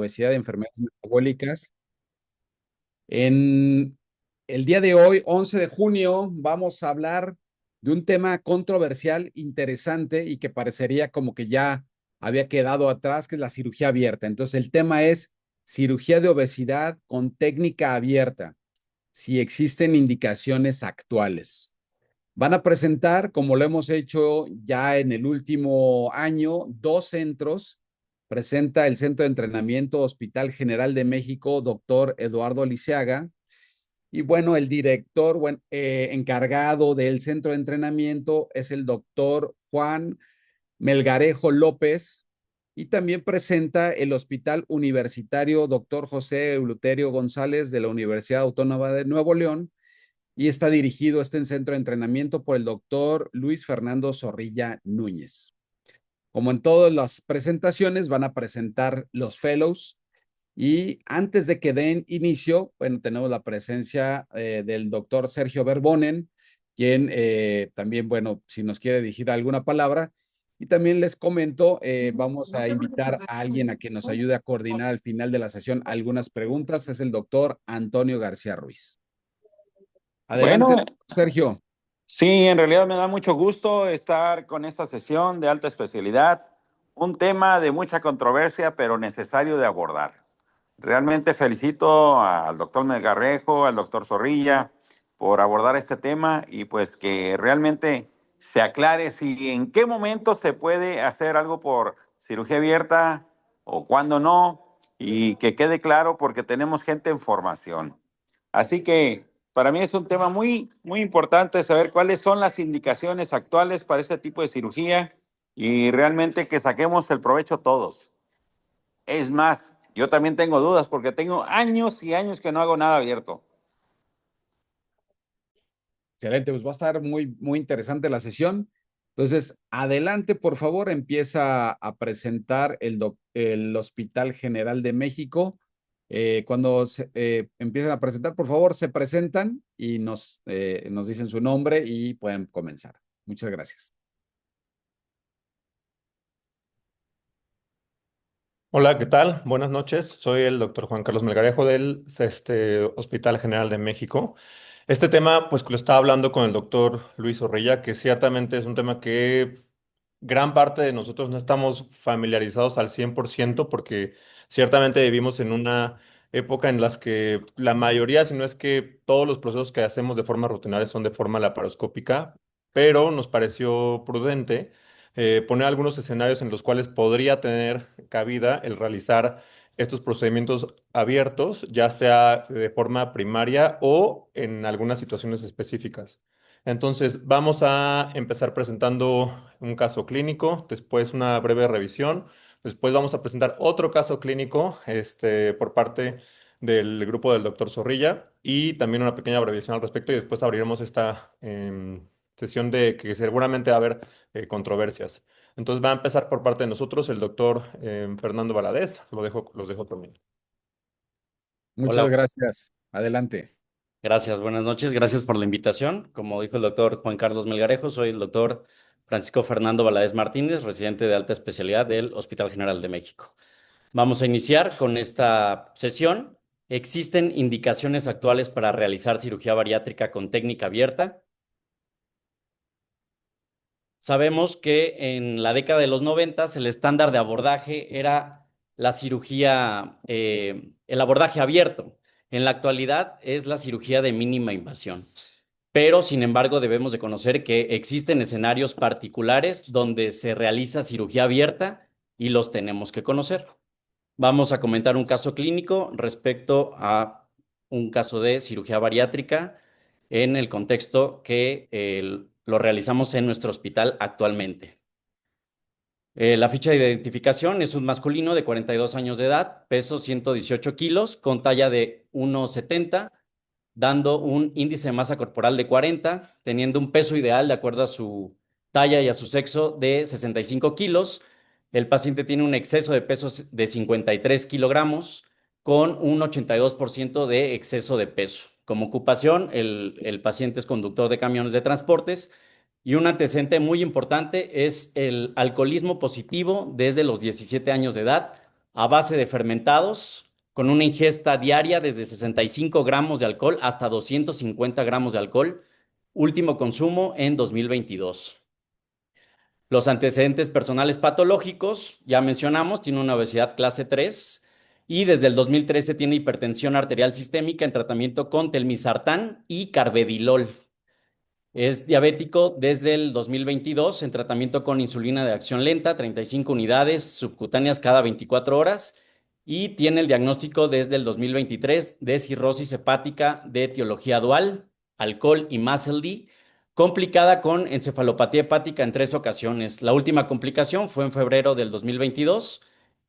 obesidad y enfermedades metabólicas. En el día de hoy, 11 de junio, vamos a hablar de un tema controversial, interesante y que parecería como que ya había quedado atrás, que es la cirugía abierta. Entonces, el tema es cirugía de obesidad con técnica abierta, si existen indicaciones actuales. Van a presentar, como lo hemos hecho ya en el último año, dos centros. Presenta el Centro de Entrenamiento Hospital General de México, doctor Eduardo Liceaga. Y bueno, el director encargado del centro de entrenamiento es el doctor Juan Melgarejo López. Y también presenta el Hospital Universitario Doctor José Eleuterio González de la Universidad Autónoma de Nuevo León, y está dirigido este centro de entrenamiento por el doctor Luis Fernando Zorrilla Núñez. Como en todas las presentaciones, van a presentar los fellows. Y antes de que den inicio, bueno, tenemos la presencia del doctor Sergio Verbonen, quien también, bueno, si nos quiere dirigir alguna palabra. Y también les comento, vamos a invitar a alguien a que nos ayude a coordinar al final de la sesión algunas preguntas. Es el doctor Antonio García Ruiz. Adelante, Bueno, Sergio. sí, en realidad me da mucho gusto estar con esta sesión de alta especialidad, un tema de mucha controversia, pero necesario de abordar. Realmente felicito al doctor Melgarrejo, al doctor Zorrilla, por abordar este tema y pues que realmente se aclare si en qué momento se puede hacer algo por cirugía abierta o cuándo no, y que quede claro porque tenemos gente en formación. Así que para mí es un tema muy importante saber cuáles son las indicaciones actuales para este tipo de cirugía y realmente que saquemos el provecho todos. Es más, yo también tengo dudas porque tengo años y años que no hago nada abierto. Excelente, pues va a estar muy interesante la sesión. Entonces, adelante, por favor, empieza a presentar el Hospital General de México. Cuando empiecen a presentar, por favor, se presentan y nos dicen su nombre y pueden comenzar. Muchas gracias. Hola, ¿qué tal? Buenas noches. Soy el doctor Juan Carlos Melgarejo del Hospital General de México. Este tema, pues lo estaba hablando con el doctor Luis Orrella, que ciertamente es un tema que gran parte de nosotros no estamos familiarizados al 100% porque ciertamente vivimos en una época en las que la mayoría, si no es que todos los procesos que hacemos de forma rutinaria son de forma laparoscópica, pero nos pareció prudente poner algunos escenarios en los cuales podría tener cabida el realizar estos procedimientos abiertos, ya sea de forma primaria o en algunas situaciones específicas. Entonces, vamos a empezar presentando un caso clínico, después una breve revisión, después vamos a presentar otro caso clínico, por parte del grupo del doctor Zorrilla y también una pequeña abreviación al respecto y después abriremos esta sesión de que seguramente va a haber controversias. Entonces va a empezar por parte de nosotros el doctor Fernando Valadez. Los dejo también. Muchas Hola, gracias. Adelante. gracias, buenas noches, gracias por la invitación. Como dijo el doctor Juan Carlos Melgarejo, soy el doctor Francisco Fernando Valadez Martínez, residente de alta especialidad del Hospital General de México. Vamos a iniciar con esta sesión. ¿Existen indicaciones actuales para realizar cirugía bariátrica con técnica abierta? Sabemos que en la década de los 90 el estándar de abordaje era la cirugía, el abordaje abierto. En la actualidad es la cirugía de mínima invasión. Pero, sin embargo, debemos de conocer que existen escenarios particulares donde se realiza cirugía abierta y los tenemos que conocer. Vamos a comentar un caso clínico respecto a un caso de cirugía bariátrica en el contexto que lo realizamos en nuestro hospital actualmente. La ficha de identificación es un masculino de 42 años de edad, peso 118 kilos, con talla de 1,70, dando un índice de masa corporal de 40, teniendo un peso ideal de acuerdo a su talla y a su sexo de 65 kilos. El paciente tiene un exceso de peso de 53 kilogramos con un 82% de exceso de peso. Como ocupación, el paciente es conductor de camiones de transportes y un antecedente muy importante es el alcoholismo positivo desde los 17 años de edad a base de fermentados, con una ingesta diaria desde 65 gramos de alcohol hasta 250 gramos de alcohol, último consumo en 2022. Los antecedentes personales patológicos, ya mencionamos, tiene una obesidad clase 3 y desde el 2013 tiene hipertensión arterial sistémica en tratamiento con telmisartán y carvedilol. Es diabético desde el 2022 en tratamiento con insulina de acción lenta, 35 unidades subcutáneas cada 24 horas y tiene el diagnóstico desde el 2023 de cirrosis hepática de etiología dual, alcohol y MASLD, complicada con encefalopatía hepática en 3 ocasiones. La última complicación fue en febrero del 2022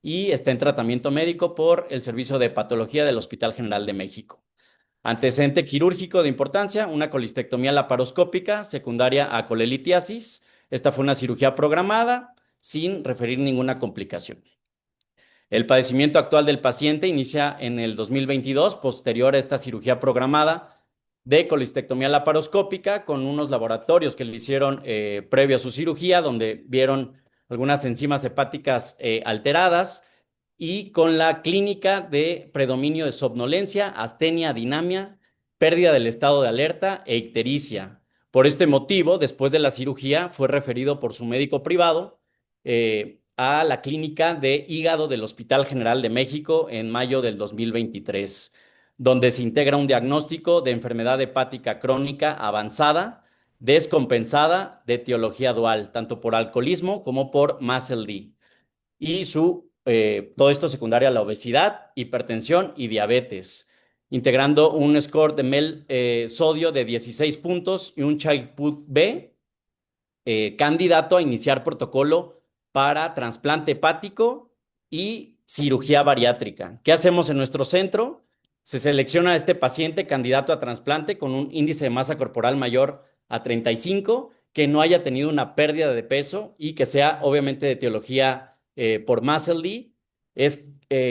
y está en tratamiento médico por el Servicio de Hepatología del Hospital General de México. Antecedente quirúrgico de importancia, una colistectomía laparoscópica secundaria a colelitiasis. Esta fue una cirugía programada sin referir ninguna complicación. El padecimiento actual del paciente inicia en el 2022, posterior a esta cirugía programada de colistectomía laparoscópica con unos laboratorios que le hicieron previo a su cirugía, donde vieron algunas enzimas hepáticas alteradas y con la clínica de predominio de somnolencia, astenia, dinamia, pérdida del estado de alerta e ictericia. Por este motivo, después de la cirugía, fue referido por su médico privado a la clínica de hígado del Hospital General de México en mayo del 2023, donde se integra un diagnóstico de enfermedad hepática crónica avanzada, descompensada de etiología dual, tanto por alcoholismo como por MASLD. Y todo esto secundario a la obesidad, hipertensión y diabetes, integrando un score de MEL sodio de 16 puntos y un Child-Pugh B, candidato a iniciar protocolo para trasplante hepático y cirugía bariátrica. ¿Qué hacemos en nuestro centro? Se selecciona a este paciente candidato a trasplante con un índice de masa corporal mayor a 35, que no haya tenido una pérdida de peso y que sea obviamente de etiología por MASLD. Es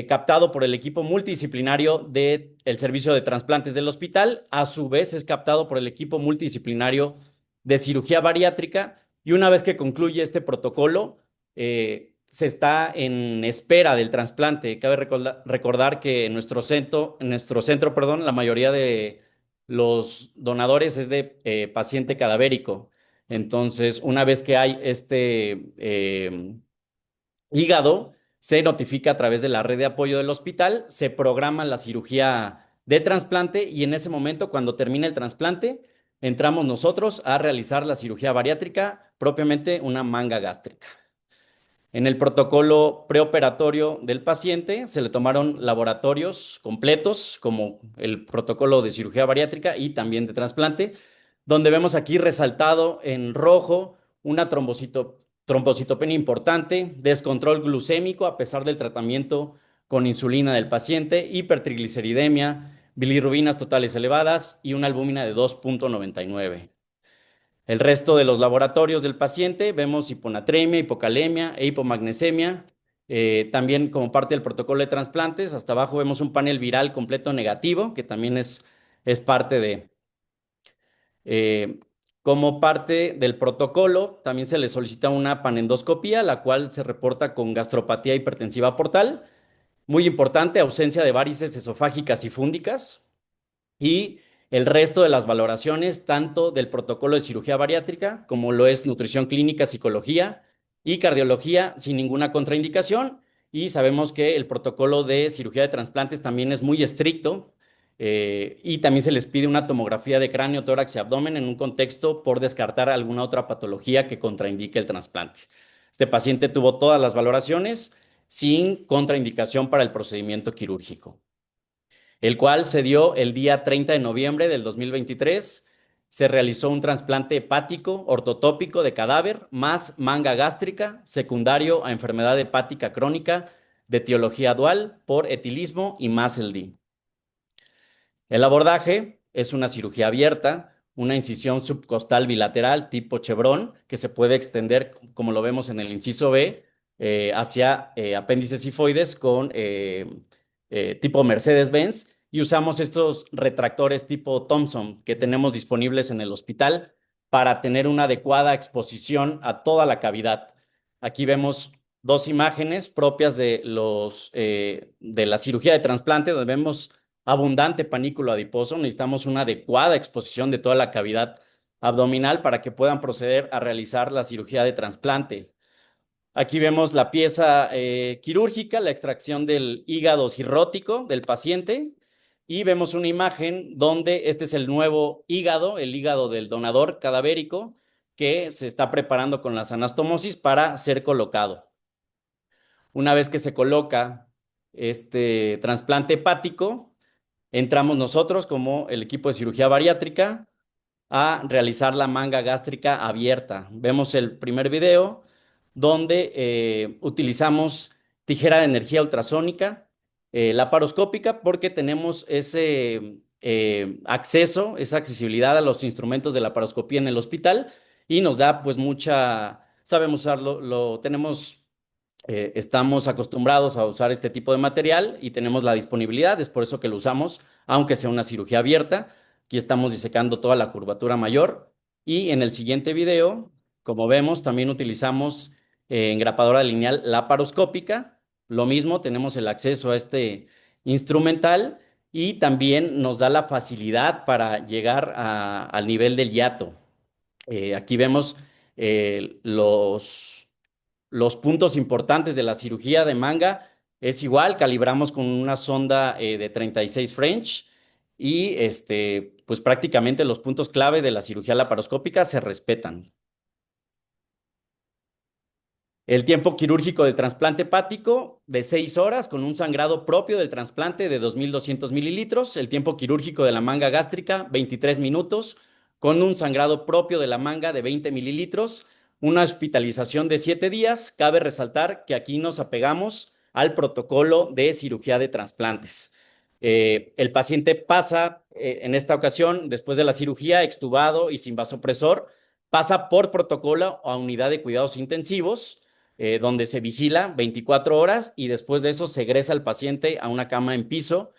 captado por el equipo multidisciplinario del Servicio de Trasplantes del hospital. A su vez es captado por el equipo multidisciplinario de cirugía bariátrica y una vez que concluye este protocolo, se está en espera del trasplante. Cabe recordar que en nuestro centro, la mayoría de los donadores es de paciente cadavérico. Entonces, una vez que hay este hígado, se notifica a través de la red de apoyo del hospital, se programa la cirugía de trasplante y en ese momento, cuando termina el trasplante, entramos nosotros a realizar la cirugía bariátrica, propiamente una manga gástrica. En el protocolo preoperatorio del paciente se le tomaron laboratorios completos, como el protocolo de cirugía bariátrica y también de trasplante, donde vemos aquí resaltado en rojo una trombocitopenia importante, descontrol glucémico a pesar del tratamiento con insulina del paciente, hipertrigliceridemia, bilirrubinas totales elevadas y una albúmina de 2.99. El resto de los laboratorios del paciente, vemos hiponatremia, hipocalemia e hipomagnesemia. También como parte del protocolo de trasplantes, hasta abajo vemos un panel viral completo negativo, que también es parte de... como parte del protocolo, también se le solicita una panendoscopía, la cual se reporta con gastropatía hipertensiva portal. Muy importante, ausencia de varices esofágicas y fúndicas. Y el resto de las valoraciones, tanto del protocolo de cirugía bariátrica, como lo es nutrición clínica, psicología y cardiología, sin ninguna contraindicación. Y sabemos que el protocolo de cirugía de trasplantes también es muy estricto y también se les pide una tomografía de cráneo, tórax y abdomen en un contexto por descartar alguna otra patología que contraindique el trasplante. Este paciente tuvo todas las valoraciones sin contraindicación para el procedimiento quirúrgico, el cual se dio el día 30 de noviembre del 2023. Se realizó un trasplante hepático ortotópico de cadáver más manga gástrica secundario a enfermedad hepática crónica de etiología dual por etilismo y MASLD. El abordaje es una cirugía abierta, una incisión subcostal bilateral tipo chevron que se puede extender, como lo vemos en el inciso B, hacia apéndices sifoides con tipo Mercedes-Benz, y usamos estos retractores tipo Thompson que tenemos disponibles en el hospital para tener una adecuada exposición a toda la cavidad. Aquí vemos dos imágenes propias de la cirugía de trasplante, donde vemos abundante panículo adiposo. Necesitamos una adecuada exposición de toda la cavidad abdominal para que puedan proceder a realizar la cirugía de trasplante. Aquí vemos la pieza quirúrgica, la extracción del hígado cirrótico del paciente, y vemos una imagen donde este es el nuevo hígado, el hígado del donador cadavérico, que se está preparando con las anastomosis para ser colocado. Una vez que se coloca este trasplante hepático, entramos nosotros como el equipo de cirugía bariátrica a realizar la manga gástrica abierta. Vemos el primer video donde utilizamos tijera de energía ultrasónica, laparoscópica, porque tenemos ese acceso, esa accesibilidad a los instrumentos de laparoscopía en el hospital y nos da pues sabemos usarlo, estamos acostumbrados a usar este tipo de material y tenemos la disponibilidad, es por eso que lo usamos, aunque sea una cirugía abierta. Aquí estamos disecando toda la curvatura mayor y en el siguiente video, como vemos, también utilizamos engrapadora lineal laparoscópica. Lo mismo, tenemos el acceso a este instrumental y también nos da la facilidad para llegar al nivel del hiato. Aquí vemos eh, los los puntos importantes de la cirugía de manga. Es igual, calibramos con una sonda de 36 French y pues prácticamente los puntos clave de la cirugía laparoscópica se respetan. El tiempo quirúrgico del trasplante hepático de 6 horas con un sangrado propio del trasplante de 2.200 mililitros. El tiempo quirúrgico de la manga gástrica, 23 minutos, con un sangrado propio de la manga de 20 mililitros. Una hospitalización de 7 días. Cabe resaltar que aquí nos apegamos al protocolo de cirugía de trasplantes. El paciente pasa, en esta ocasión, después de la cirugía, extubado y sin vasopresor, pasa por protocolo a unidad de cuidados intensivos, donde se vigila 24 horas y después de eso se egresa el paciente a una cama en piso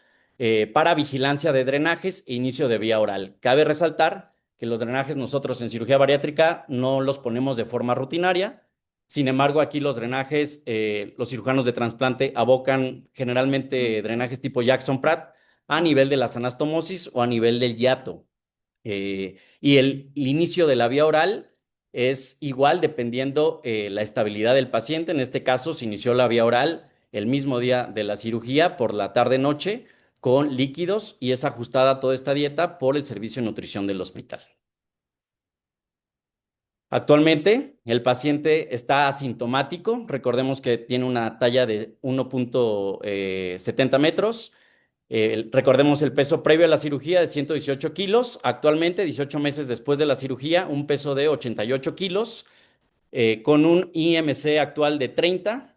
para vigilancia de drenajes e inicio de vía oral. Cabe resaltar que los drenajes nosotros en cirugía bariátrica no los ponemos de forma rutinaria. Sin embargo, aquí los drenajes, los cirujanos de trasplante abocan generalmente drenajes tipo Jackson Pratt a nivel de las anastomosis o a nivel del hiato. Y el inicio de la vía oral es igual dependiendo la estabilidad del paciente. En este caso se inició la vía oral el mismo día de la cirugía por la tarde-noche con líquidos y es ajustada toda esta dieta por el servicio de nutrición del hospital. Actualmente el paciente está asintomático. Recordemos que tiene una talla de 1.70 metros. Recordemos el peso previo a la cirugía de 118 kilos. Actualmente, 18 meses después de la cirugía, un peso de 88 kilos, con un IMC actual de 30,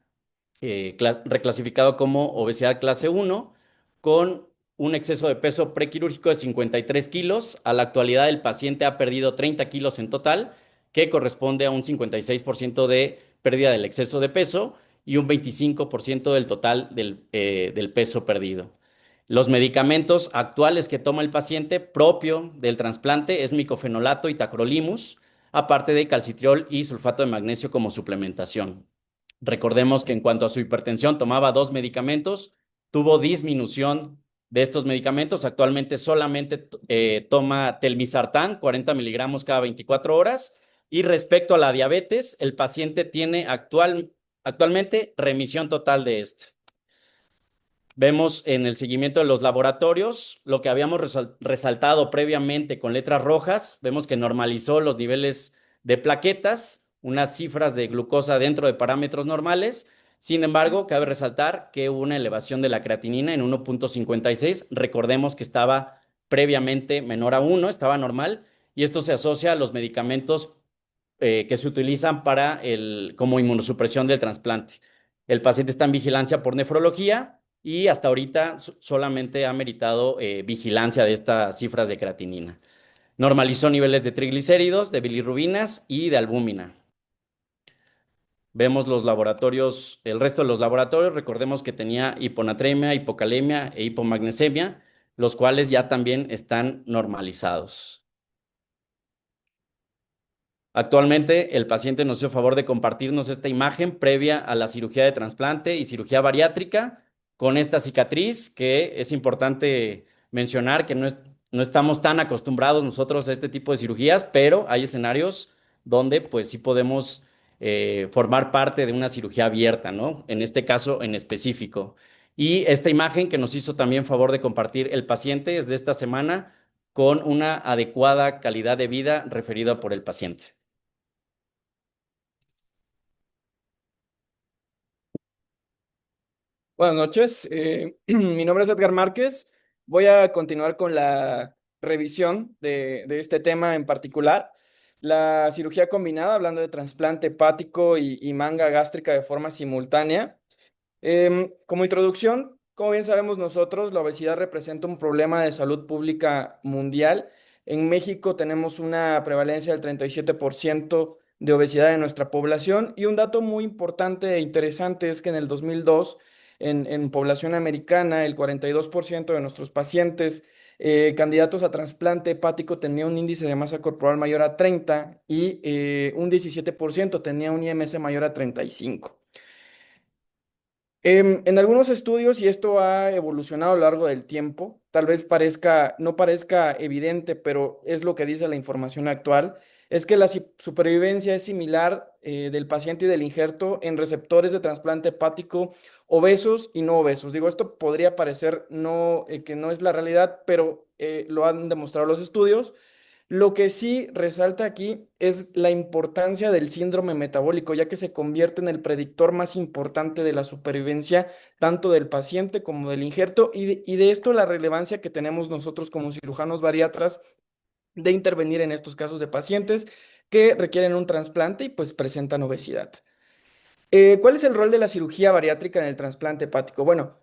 reclasificado como obesidad clase 1, con un exceso de peso prequirúrgico de 53 kilos. A la actualidad, el paciente ha perdido 30 kilos en total, que corresponde a un 56% de pérdida del exceso de peso y un 25% del total del peso perdido. Los medicamentos actuales que toma el paciente propio del trasplante es micofenolato y tacrolimus, aparte de calcitriol y sulfato de magnesio como suplementación. Recordemos que en cuanto a su hipertensión tomaba 2 medicamentos, tuvo disminución de estos medicamentos. Actualmente solamente toma telmisartán, 40 miligramos cada 24 horas. Y respecto a la diabetes, el paciente tiene actualmente remisión total de esta. Vemos en el seguimiento de los laboratorios lo que habíamos resaltado previamente con letras rojas. Vemos que normalizó los niveles de plaquetas, unas cifras de glucosa dentro de parámetros normales. Sin embargo, cabe resaltar que hubo una elevación de la creatinina en 1.56. Recordemos que estaba previamente menor a 1, estaba normal, y esto se asocia a los medicamentos que se utilizan como inmunosupresión del trasplante. El paciente está en vigilancia por nefrología y hasta ahorita solamente ha meritado vigilancia de estas cifras de creatinina. Normalizó niveles de triglicéridos, de bilirrubinas y de albúmina. Vemos los laboratorios, el resto de los laboratorios. Recordemos que tenía hiponatremia, hipocalemia e hipomagnesemia, los cuales ya también están normalizados. Actualmente, el paciente nos hizo favor de compartirnos esta imagen previa a la cirugía de trasplante y cirugía bariátrica con esta cicatriz, que es importante mencionar que no estamos tan acostumbrados nosotros a este tipo de cirugías, pero hay escenarios donde pues sí podemos formar parte de una cirugía abierta, ¿no? En este caso en específico. Y esta imagen que nos hizo también favor de compartir el paciente es de esta semana con una adecuada calidad de vida referida por el paciente. Buenas noches, mi nombre es Edgar Márquez. Voy a continuar con la revisión de este tema en particular, la cirugía combinada, hablando de trasplante hepático y manga gástrica de forma simultánea. Como introducción, como bien sabemos nosotros, la obesidad representa un problema de salud pública mundial. En México tenemos una prevalencia del 37% de obesidad en nuestra población, y un dato muy importante e interesante es que en el 2002, en población americana, el 42% de nuestros pacientes candidatos a trasplante hepático tenía un índice de masa corporal mayor a 30, y un 17% tenía un IMC mayor a 35. En algunos estudios, y esto ha evolucionado a lo largo del tiempo, tal vez no parezca evidente, pero es lo que dice la información actual, es que la supervivencia es similar del paciente y del injerto en receptores de trasplante hepático obesos y no obesos. Digo, esto podría parecer que no es la realidad, pero lo han demostrado los estudios. Lo que sí resalta aquí es la importancia del síndrome metabólico, ya que se convierte en el predictor más importante de la supervivencia tanto del paciente como del injerto, y de esto la relevancia que tenemos nosotros como cirujanos bariatras de intervenir en estos casos de pacientes que requieren un trasplante y pues presentan obesidad. ¿Cuál es el rol de la cirugía bariátrica en el trasplante hepático? Bueno,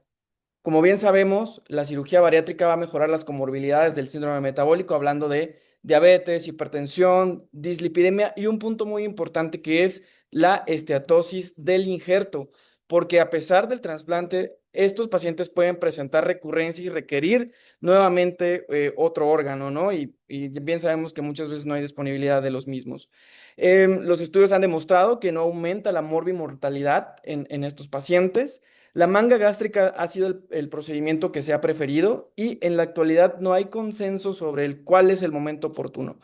como bien sabemos, la cirugía bariátrica va a mejorar las comorbilidades del síndrome metabólico, hablando de diabetes, hipertensión, dislipidemia y un punto muy importante que es la esteatosis del injerto, porque a pesar del trasplante, estos pacientes pueden presentar recurrencia y requerir nuevamente otro órgano, ¿no? Y bien sabemos que muchas veces no hay disponibilidad de los mismos. Los estudios han demostrado que no aumenta la morbimortalidad en estos pacientes. La manga gástrica ha sido el procedimiento que se ha preferido, y en la actualidad no hay consenso sobre cuál es el momento oportuno.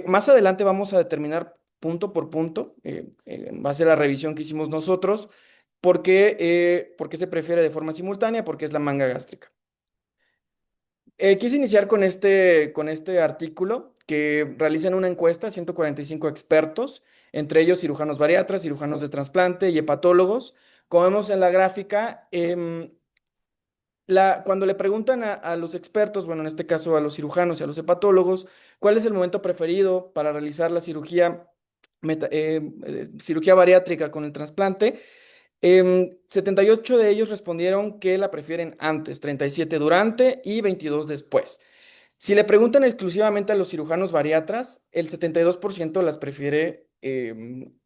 Más adelante vamos a determinar punto por punto, en base a la revisión que hicimos nosotros, por qué se prefiere de forma simultánea, porque es la manga gástrica. Quise iniciar con este artículo que realizan una encuesta a 145 expertos, entre ellos cirujanos bariatras, cirujanos de trasplante y hepatólogos. Como vemos en la gráfica, cuando le preguntan a los expertos, bueno, en este caso a los cirujanos y a los hepatólogos, cuál es el momento preferido para realizar la cirugía bariátrica con el trasplante, 78 de ellos respondieron que la prefieren antes, 37 durante y 22 después. Si le preguntan exclusivamente a los cirujanos bariatras, el 72% las prefiere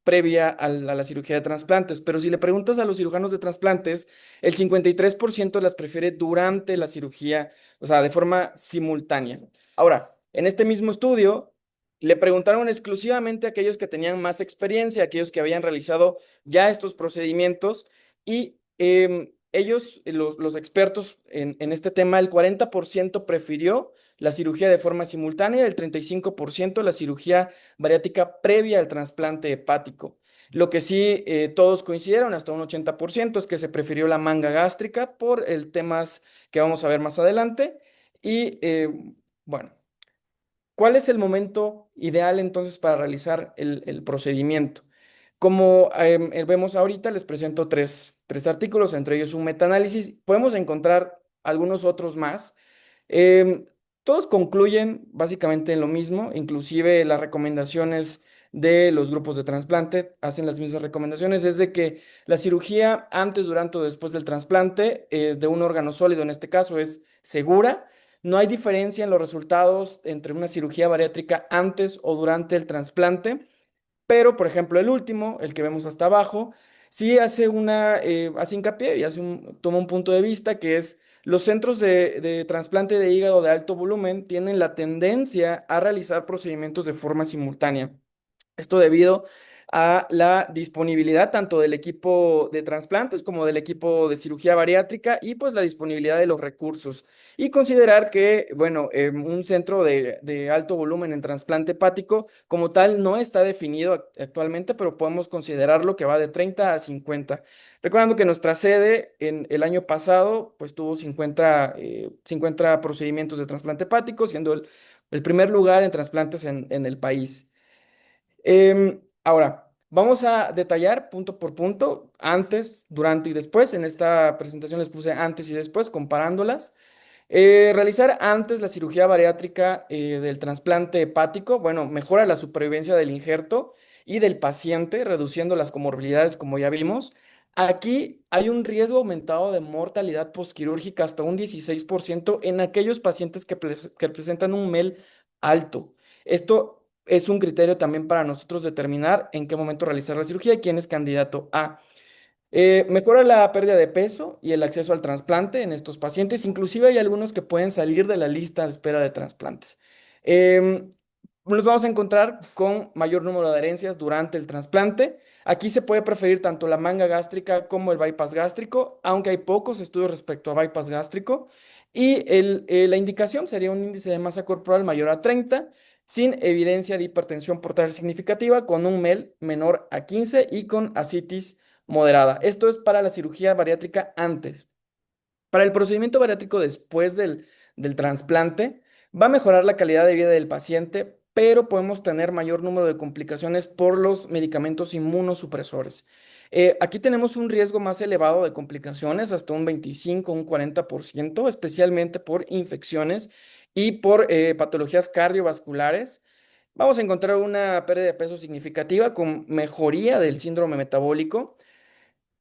previa a la cirugía de trasplantes, pero si le preguntas a los cirujanos de trasplantes, el 53% las prefiere durante la cirugía, o sea, de forma simultánea. Ahora, en este mismo estudio, le preguntaron exclusivamente a aquellos que tenían más experiencia, aquellos que habían realizado ya estos procedimientos, y ellos, los expertos en este tema, el 40% prefirió la cirugía de forma simultánea, el 35% la cirugía bariátrica previa al trasplante hepático. Lo que sí todos coincidieron, hasta un 80%, es que se prefirió la manga gástrica por el temas que vamos a ver más adelante. Y bueno, ¿cuál es el momento ideal entonces para realizar el procedimiento? Como vemos ahorita, les presento tres artículos, entre ellos un metaanálisis. Podemos encontrar algunos otros más. Em, Todos concluyen básicamente en lo mismo, inclusive las recomendaciones de los grupos de trasplante hacen las mismas recomendaciones, es de que la cirugía antes, durante o después del trasplante de un órgano sólido, en este caso, es segura. No hay diferencia en los resultados entre una cirugía bariátrica antes o durante el trasplante. Pero, por ejemplo, el último, el que vemos hasta abajo, sí hace hincapié y toma un punto de vista que es: los centros de trasplante de hígado de alto volumen tienen la tendencia a realizar procedimientos de forma simultánea. Esto debido a la disponibilidad tanto del equipo de trasplantes como del equipo de cirugía bariátrica y pues la disponibilidad de los recursos. Y considerar que, bueno, un centro de alto volumen en trasplante hepático como tal no está definido actualmente, pero podemos considerarlo que va de 30 a 50. Recordando que nuestra sede en el año pasado pues tuvo 50 procedimientos de trasplante hepático, siendo el primer lugar en trasplantes en el país. Ahora, vamos a detallar punto por punto, antes, durante y después. En esta presentación les puse antes y después, comparándolas. Realizar antes la cirugía bariátrica del trasplante hepático, bueno, mejora la supervivencia del injerto y del paciente, reduciendo las comorbilidades, como ya vimos. Aquí hay un riesgo aumentado de mortalidad postquirúrgica hasta un 16% en aquellos pacientes que presentan un MEL alto. Esto es un criterio también para nosotros determinar en qué momento realizar la cirugía y quién es candidato a. Mejora la pérdida de peso y el acceso al trasplante en estos pacientes. Inclusive hay algunos que pueden salir de la lista de espera de trasplantes. Em, Nos vamos a encontrar con mayor número de adherencias durante el trasplante. Aquí se puede preferir tanto la manga gástrica como el bypass gástrico, aunque hay pocos estudios respecto a bypass gástrico. Y la indicación sería un índice de masa corporal mayor a 30, sin evidencia de hipertensión portal significativa, con un MEL menor a 15 y con ascitis moderada. Esto es para la cirugía bariátrica antes. Para el procedimiento bariátrico después del trasplante, va a mejorar la calidad de vida del paciente, pero podemos tener mayor número de complicaciones por los medicamentos inmunosupresores. Aquí tenemos un riesgo más elevado de complicaciones, hasta un 25, un 40%, especialmente por infecciones y por patologías cardiovasculares. Vamos a encontrar una pérdida de peso significativa con mejoría del síndrome metabólico.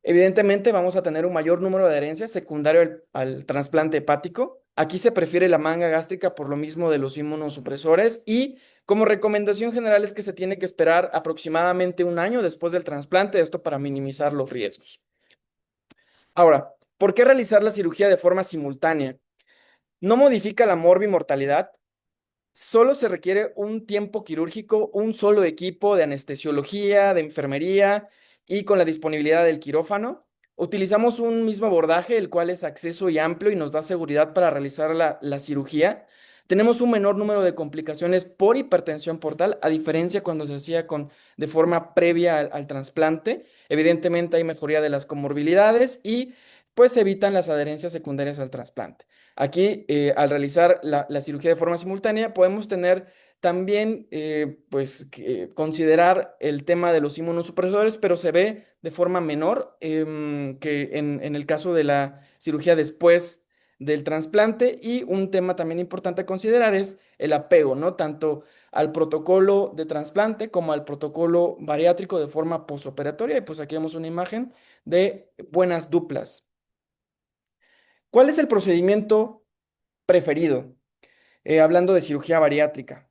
Evidentemente vamos a tener un mayor número de adherencias secundario al trasplante hepático. Aquí se prefiere la manga gástrica por lo mismo de los inmunosupresores y como recomendación general es que se tiene que esperar aproximadamente un año después del trasplante, esto para minimizar los riesgos. Ahora, ¿por qué realizar la cirugía de forma simultánea? No modifica la morbimortalidad, solo se requiere un tiempo quirúrgico, un solo equipo de anestesiología, de enfermería y con la disponibilidad del quirófano. Utilizamos un mismo abordaje, el cual es acceso y amplio y nos da seguridad para realizar la cirugía. Tenemos un menor número de complicaciones por hipertensión portal, a diferencia cuando se hacía de forma previa al trasplante. Evidentemente hay mejoría de las comorbilidades y pues se evitan las adherencias secundarias al trasplante. Aquí, al realizar la cirugía de forma simultánea, podemos tener también, pues, considerar el tema de los inmunosupresores, pero se ve de forma menor que en el caso de la cirugía después del trasplante. Y un tema también importante a considerar es el apego, ¿no? Tanto al protocolo de trasplante como al protocolo bariátrico de forma posoperatoria. Y pues aquí vemos una imagen de buenas duplas. ¿Cuál es el procedimiento preferido? Hablando de cirugía bariátrica.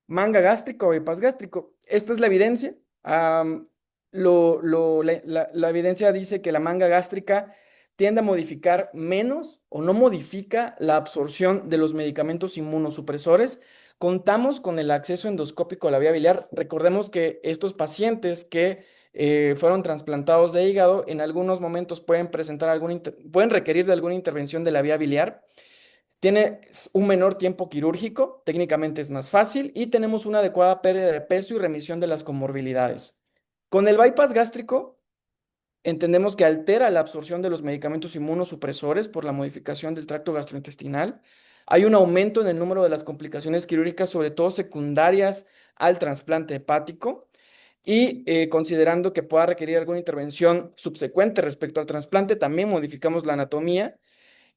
Manga gástrico o bypass gástrico. Esta es la evidencia. La evidencia dice que la manga gástrica tiende a modificar menos o no modifica la absorción de los medicamentos inmunosupresores. Contamos con el acceso endoscópico a la vía biliar. Recordemos que estos pacientes que fueron trasplantados de hígado en algunos momentos pueden requerir de alguna intervención de la vía biliar. Tiene un menor tiempo quirúrgico, técnicamente es más fácil y tenemos una adecuada pérdida de peso y remisión de las comorbilidades. Con el bypass gástrico, entendemos que altera la absorción de los medicamentos inmunosupresores por la modificación del tracto gastrointestinal. Hay un aumento en el número de las complicaciones quirúrgicas, sobre todo secundarias al trasplante hepático. Y considerando que pueda requerir alguna intervención subsecuente respecto al trasplante, también modificamos la anatomía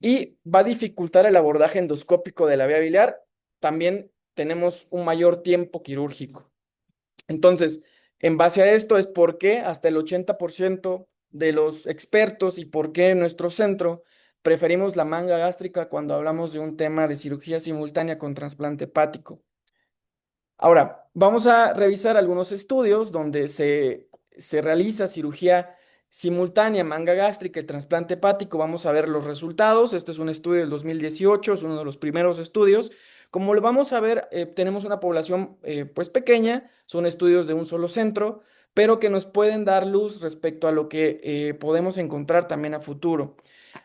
y va a dificultar el abordaje endoscópico de la vía biliar. También tenemos un mayor tiempo quirúrgico. Entonces, en base a esto es por qué hasta el 80% de los expertos y por qué en nuestro centro preferimos la manga gástrica cuando hablamos de un tema de cirugía simultánea con trasplante hepático. Ahora, vamos a revisar algunos estudios donde se realiza cirugía simultánea, manga gástrica y trasplante hepático. Vamos a ver los resultados. Este es un estudio del 2018, es uno de los primeros estudios Como lo vamos a ver, tenemos una población pues pequeña, son estudios de un solo centro, pero que nos pueden dar luz respecto a lo que podemos encontrar también a futuro.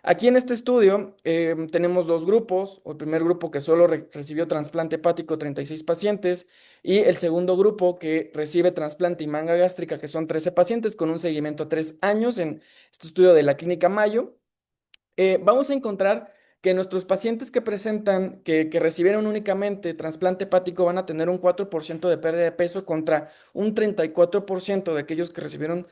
Aquí en este estudio tenemos dos grupos, el primer grupo que solo recibió trasplante hepático, 36 pacientes, y el segundo grupo que recibe trasplante y manga gástrica, que son 13 pacientes con un seguimiento a 3 años en este estudio de la Clínica Mayo. Vamos a encontrar que nuestros pacientes que presentan, que recibieron únicamente trasplante hepático van a tener un 4% de pérdida de peso contra un 34% de aquellos que recibieron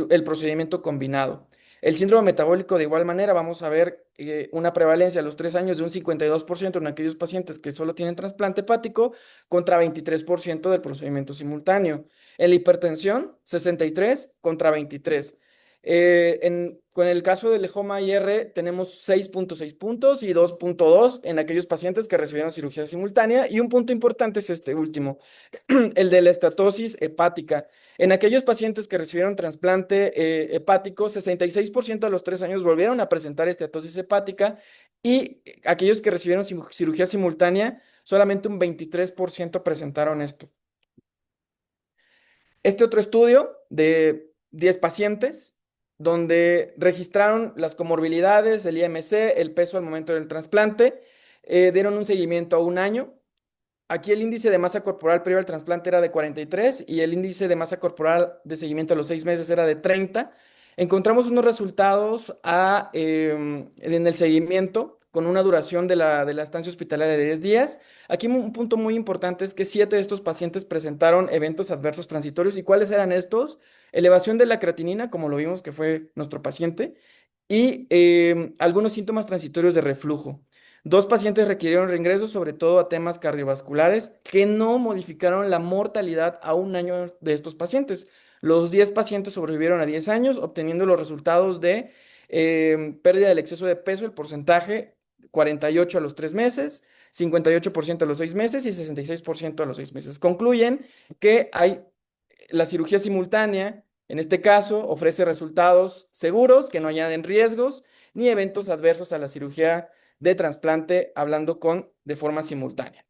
el procedimiento combinado. El síndrome metabólico de igual manera, vamos a ver una prevalencia a los 3 años de un 52% en aquellos pacientes que solo tienen trasplante hepático contra 23% del procedimiento simultáneo. En la hipertensión, 63 contra 23. Con el caso del HOMA-IR tenemos 6.6 puntos y 2.2 en aquellos pacientes que recibieron cirugía simultánea. Y un punto importante es este último, el de la estatosis hepática. En aquellos pacientes que recibieron trasplante hepático, 66% a los 3 años volvieron a presentar estatosis hepática y aquellos que recibieron cirugía simultánea, solamente un 23% presentaron esto. Este otro estudio de 10 pacientes, donde registraron las comorbilidades, el IMC, el peso al momento del trasplante, dieron un seguimiento a un año. Aquí el índice de masa corporal previo al trasplante era de 43 y el índice de masa corporal de seguimiento a los 6 meses era de 30. Encontramos unos resultados en el seguimiento con una duración de la estancia hospitalaria de 10 días. Aquí un punto muy importante es que 7 de estos pacientes presentaron eventos adversos transitorios. ¿Y cuáles eran estos? Elevación de la creatinina, como lo vimos que fue nuestro paciente, y algunos síntomas transitorios de reflujo. 2 pacientes requirieron reingreso, sobre todo a temas cardiovasculares, que no modificaron la mortalidad a un año de estos pacientes. Los 10 pacientes sobrevivieron a 10 años, obteniendo los resultados de pérdida del exceso de peso, el porcentaje 48 a los 3 meses, 58% a los 6 meses y 66% a los 6 meses. Concluyen que la cirugía simultánea, en este caso, ofrece resultados seguros que no añaden riesgos ni eventos adversos a la cirugía de trasplante, hablando de forma simultánea.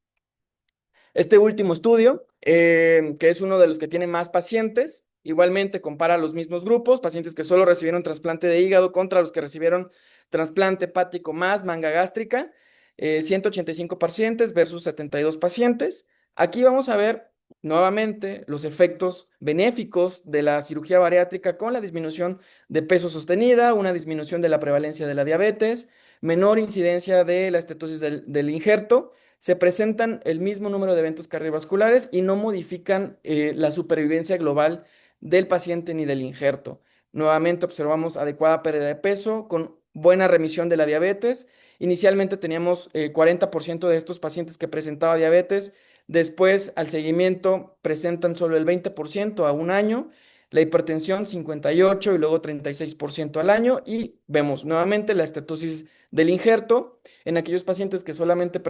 Este último estudio, que es uno de los que tiene más pacientes, igualmente compara los mismos grupos, pacientes que solo recibieron trasplante de hígado contra los que recibieron trasplante hepático más manga gástrica, 185 pacientes versus 72 pacientes. Aquí vamos a ver nuevamente los efectos benéficos de la cirugía bariátrica con la disminución de peso sostenida, una disminución de la prevalencia de la diabetes, menor incidencia de la estetosis del injerto. Se presentan el mismo número de eventos cardiovasculares y no modifican la supervivencia global del paciente ni del injerto. Nuevamente observamos adecuada pérdida de peso con buena remisión de la diabetes. Inicialmente teníamos 40% de estos pacientes que presentaba diabetes. Después, al seguimiento, presentan solo el 20% a un año. La hipertensión 58% y luego 36% al año. Y vemos nuevamente la estetosis del injerto en aquellos pacientes que solamente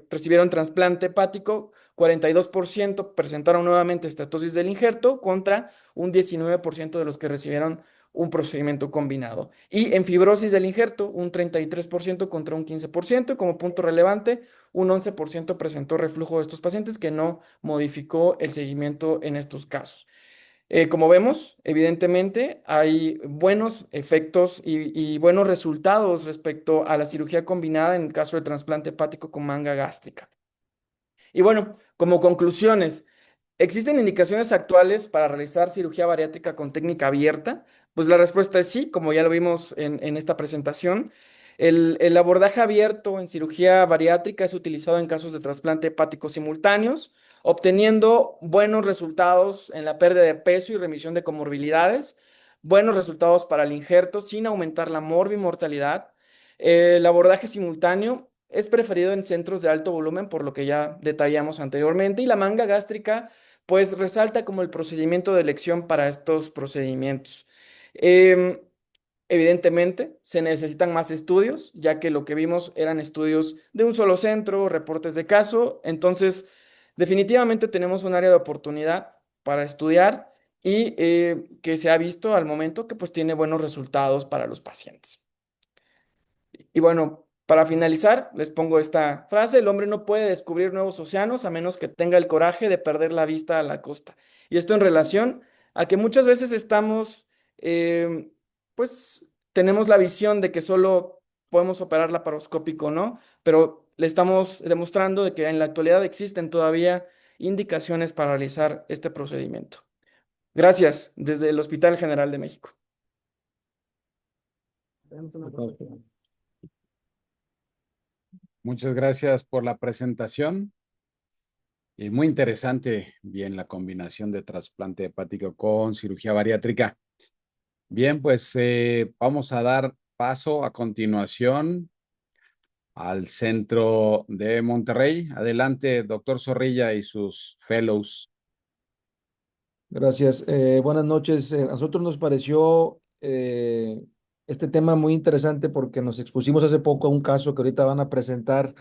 recibieron trasplante hepático, 42% presentaron nuevamente estatosis del injerto contra un 19% de los que recibieron un procedimiento combinado. Y en fibrosis del injerto, un 33% contra un 15%. Y como punto relevante, un 11% presentó reflujo de estos pacientes que no modificó el seguimiento en estos casos. Como vemos, evidentemente hay buenos efectos y buenos resultados respecto a la cirugía combinada en el caso de trasplante hepático con manga gástrica. Y bueno, como conclusiones, ¿existen indicaciones actuales para realizar cirugía bariátrica con técnica abierta? Pues la respuesta es sí, como ya lo vimos en esta presentación. El abordaje abierto en cirugía bariátrica es utilizado en casos de trasplante hepático simultáneos, obteniendo buenos resultados en la pérdida de peso y remisión de comorbilidades, buenos resultados para el injerto sin aumentar la morbimortalidad. El abordaje simultáneo es preferido en centros de alto volumen, por lo que ya detallamos anteriormente, y la manga gástrica pues resalta como el procedimiento de elección para estos procedimientos. Em, Evidentemente, se necesitan más estudios, ya que lo que vimos eran estudios de un solo centro, reportes de caso. Entonces, definitivamente tenemos un área de oportunidad para estudiar y que se ha visto al momento que pues tiene buenos resultados para los pacientes. Y bueno, Para finalizar, les pongo esta frase: el hombre no puede descubrir nuevos océanos a menos que tenga el coraje de perder la vista a la costa. Y esto en relación a que muchas veces estamos, pues, tenemos la visión de que solo podemos operar laparoscópico, ¿no? Pero le estamos demostrando de que en la actualidad existen todavía indicaciones para realizar este procedimiento. Gracias, desde el Hospital General de México. Muchas gracias por la presentación. Y muy interesante, bien, la combinación de trasplante hepático con cirugía bariátrica. Bien, pues vamos a dar paso a continuación al centro de Monterrey. Adelante, doctor Zorrilla y sus fellows. Gracias. Buenas noches. A nosotros nos pareció este tema muy interesante porque nos expusimos hace poco a un caso que ahorita van a presentar.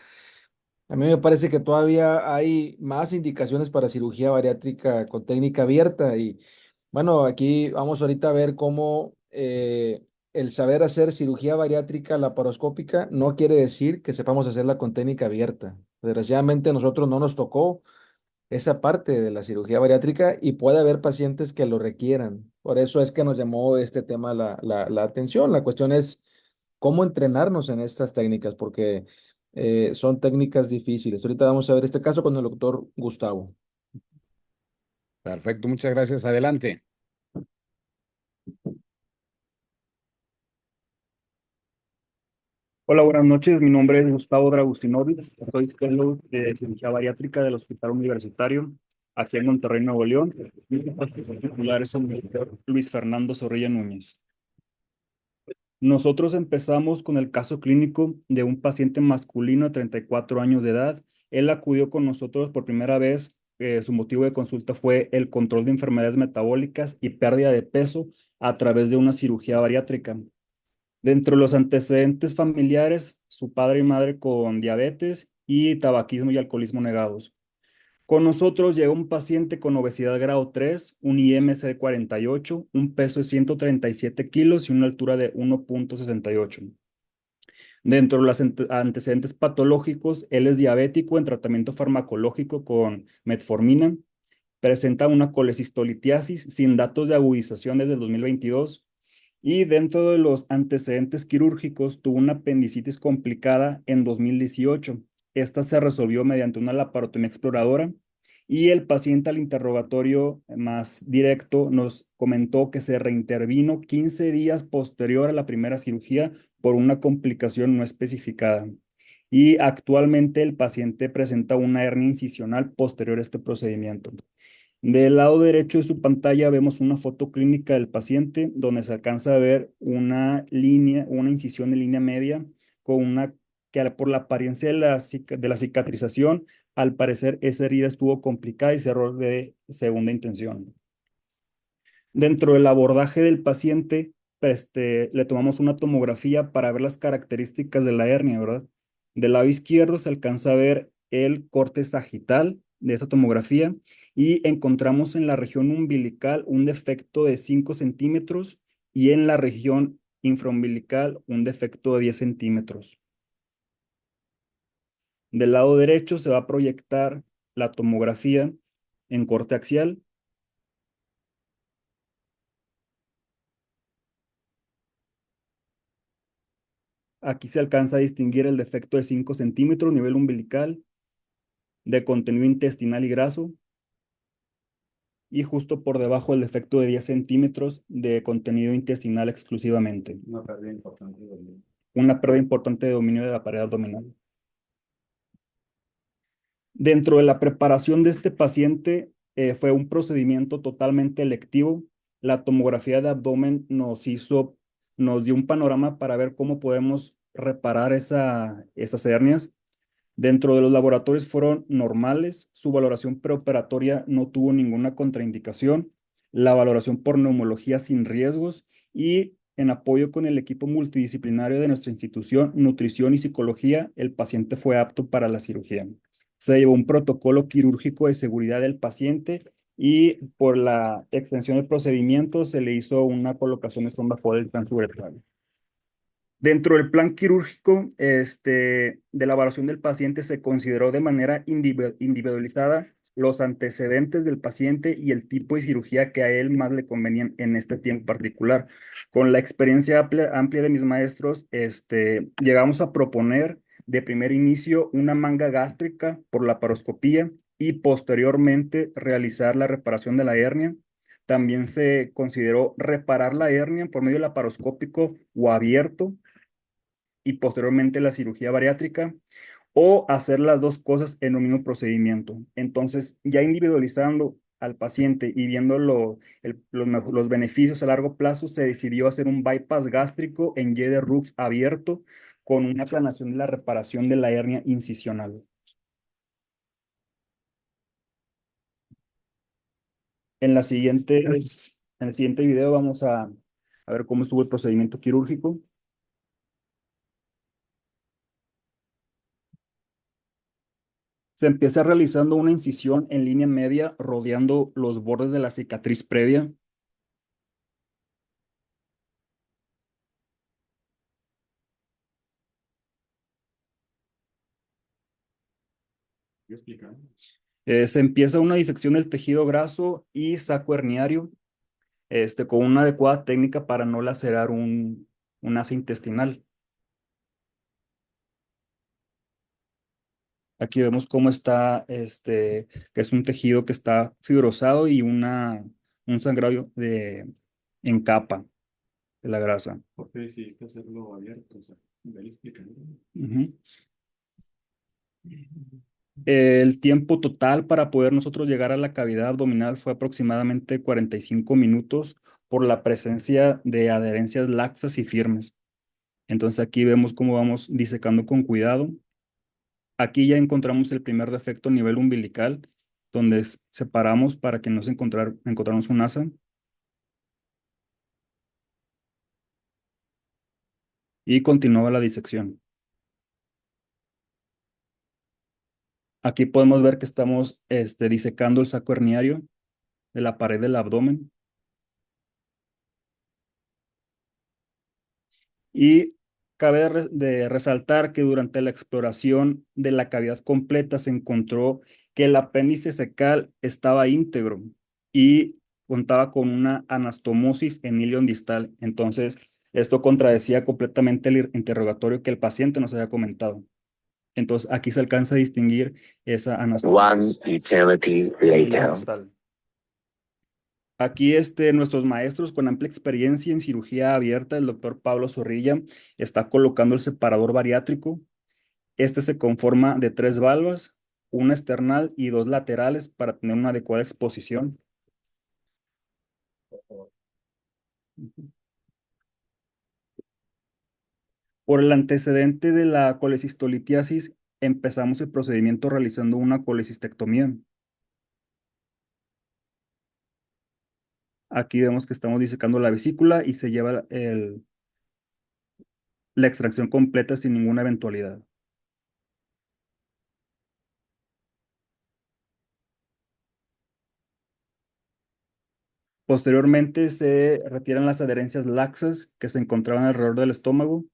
A mí me parece que todavía hay más indicaciones para cirugía bariátrica con técnica abierta y bueno, aquí vamos ahorita a ver cómo el saber hacer cirugía bariátrica laparoscópica no quiere decir que sepamos hacerla con técnica abierta. Desgraciadamente a nosotros no nos tocó esa parte de la cirugía bariátrica y puede haber pacientes que lo requieran. Por eso es que nos llamó este tema la atención. La cuestión es cómo entrenarnos en estas técnicas, porque son técnicas difíciles. Ahorita vamos a ver este caso con el doctor Gustavo. Perfecto, muchas gracias. Adelante. Hola, buenas noches. Mi nombre es Gustavo Dragustinovich. Soy fellow de cirugía bariátrica del Hospital Universitario aquí en Monterrey, Nuevo León. Mi particular es el doctor Luis Fernando Zorrilla Núñez. Nosotros empezamos con el caso clínico de un paciente masculino de 34 años de edad. Él acudió con nosotros por primera vez. Su motivo de consulta fue el control de enfermedades metabólicas y pérdida de peso a través de una cirugía bariátrica. Dentro de los antecedentes familiares, su padre y madre con diabetes y tabaquismo y alcoholismo negados. Con nosotros llegó un paciente con obesidad grado 3, un IMC de 48, un peso de 137 kilos y una altura de 1.68. Dentro de los antecedentes patológicos, él es diabético en tratamiento farmacológico con metformina, presenta una colecistolitiasis sin datos de agudización desde el 2022. Y dentro de los antecedentes quirúrgicos, tuvo una apendicitis complicada en 2018. Esta se resolvió mediante una laparotomía exploradora y el paciente al interrogatorio más directo nos comentó que se reintervino 15 días posterior a la primera cirugía por una complicación no especificada. Y actualmente el paciente presenta una hernia incisional posterior a este procedimiento. Del lado derecho de su pantalla vemos una foto clínica del paciente donde se alcanza a ver una línea, una incisión en línea media con una que por la apariencia de la cicatrización, al parecer esa herida estuvo complicada y se error de segunda intención. Dentro del abordaje del paciente, le tomamos una tomografía para ver las características de la hernia, ¿verdad? Del lado izquierdo se alcanza a ver el corte sagital de esa tomografía y encontramos en la región umbilical un defecto de 5 centímetros y en la región infraumbilical un defecto de 10 centímetros. Del lado derecho se va a proyectar la tomografía en corte axial. Aquí se alcanza a distinguir el defecto de 5 centímetros, nivel umbilical, de contenido intestinal y graso, y justo por debajo el defecto de 10 centímetros de contenido intestinal exclusivamente. Una pérdida importante de dominio de la pared abdominal. Dentro de la preparación de este paciente fue un procedimiento totalmente electivo. La tomografía de abdomen nos dio un panorama para ver cómo podemos reparar esas hernias. Dentro de los laboratorios fueron normales, su valoración preoperatoria no tuvo ninguna contraindicación, la valoración por neumología sin riesgos y en apoyo con el equipo multidisciplinario de nuestra institución, nutrición y psicología, el paciente fue apto para la cirugía. Se llevó un protocolo quirúrgico de seguridad del paciente y por la extensión del procedimiento se le hizo una colocación de sonda Foley transuretral. Dentro del plan quirúrgico de elaboración del paciente se consideró de manera individualizada los antecedentes del paciente y el tipo de cirugía que a él más le convenían en este tiempo particular. Con la experiencia amplia de mis maestros, llegamos a proponer de primer inicio una manga gástrica por laparoscopía y posteriormente realizar la reparación de la hernia. También se consideró reparar la hernia por medio laparoscópico o abierto y posteriormente la cirugía bariátrica o hacer las dos cosas en un mismo procedimiento. Entonces, ya individualizando al paciente y viendo los beneficios a largo plazo, se decidió hacer un bypass gástrico en Y de Rux abierto con una planación de la reparación de la hernia incisional. En el siguiente video vamos a ver cómo estuvo el procedimiento quirúrgico. Se empieza realizando una incisión en línea media rodeando los bordes de la cicatriz previa. Se empieza una disección del tejido graso y saco herniario, con una adecuada técnica para no lacerar un asa intestinal. Aquí vemos cómo está, que es un tejido que está fibrosado y un sangrado en capa de la grasa. Ok, sí, hay que hacerlo abierto, o sea, de ahí explicando. Ujú. El tiempo total para poder nosotros llegar a la cavidad abdominal fue aproximadamente 45 minutos por la presencia de adherencias laxas y firmes. Entonces aquí vemos cómo vamos disecando con cuidado. Aquí ya encontramos el primer defecto a nivel umbilical, donde separamos para que no se encontráramos un asa. Y continuaba la disección. Aquí podemos ver que estamos disecando el saco herniario de la pared del abdomen. Y cabe de resaltar que durante la exploración de la cavidad completa se encontró que el apéndice cecal estaba íntegro y contaba con una anastomosis en ilion distal. Entonces, esto contradecía completamente el interrogatorio que el paciente nos había comentado. Entonces, aquí se alcanza a distinguir esa anastomosis. One eternity en el ilion later. distal. Aquí nuestros maestros con amplia experiencia en cirugía abierta, el doctor Pablo Zorrilla, está colocando el separador bariátrico. Este se conforma de 3 valvas, una external y 2 laterales para tener una adecuada exposición. Por el antecedente de la colecistolitiasis, empezamos el procedimiento realizando una colecistectomía. Aquí vemos que estamos disecando la vesícula y se lleva la extracción completa sin ninguna eventualidad. Posteriormente se retiran las adherencias laxas que se encontraban alrededor del estómago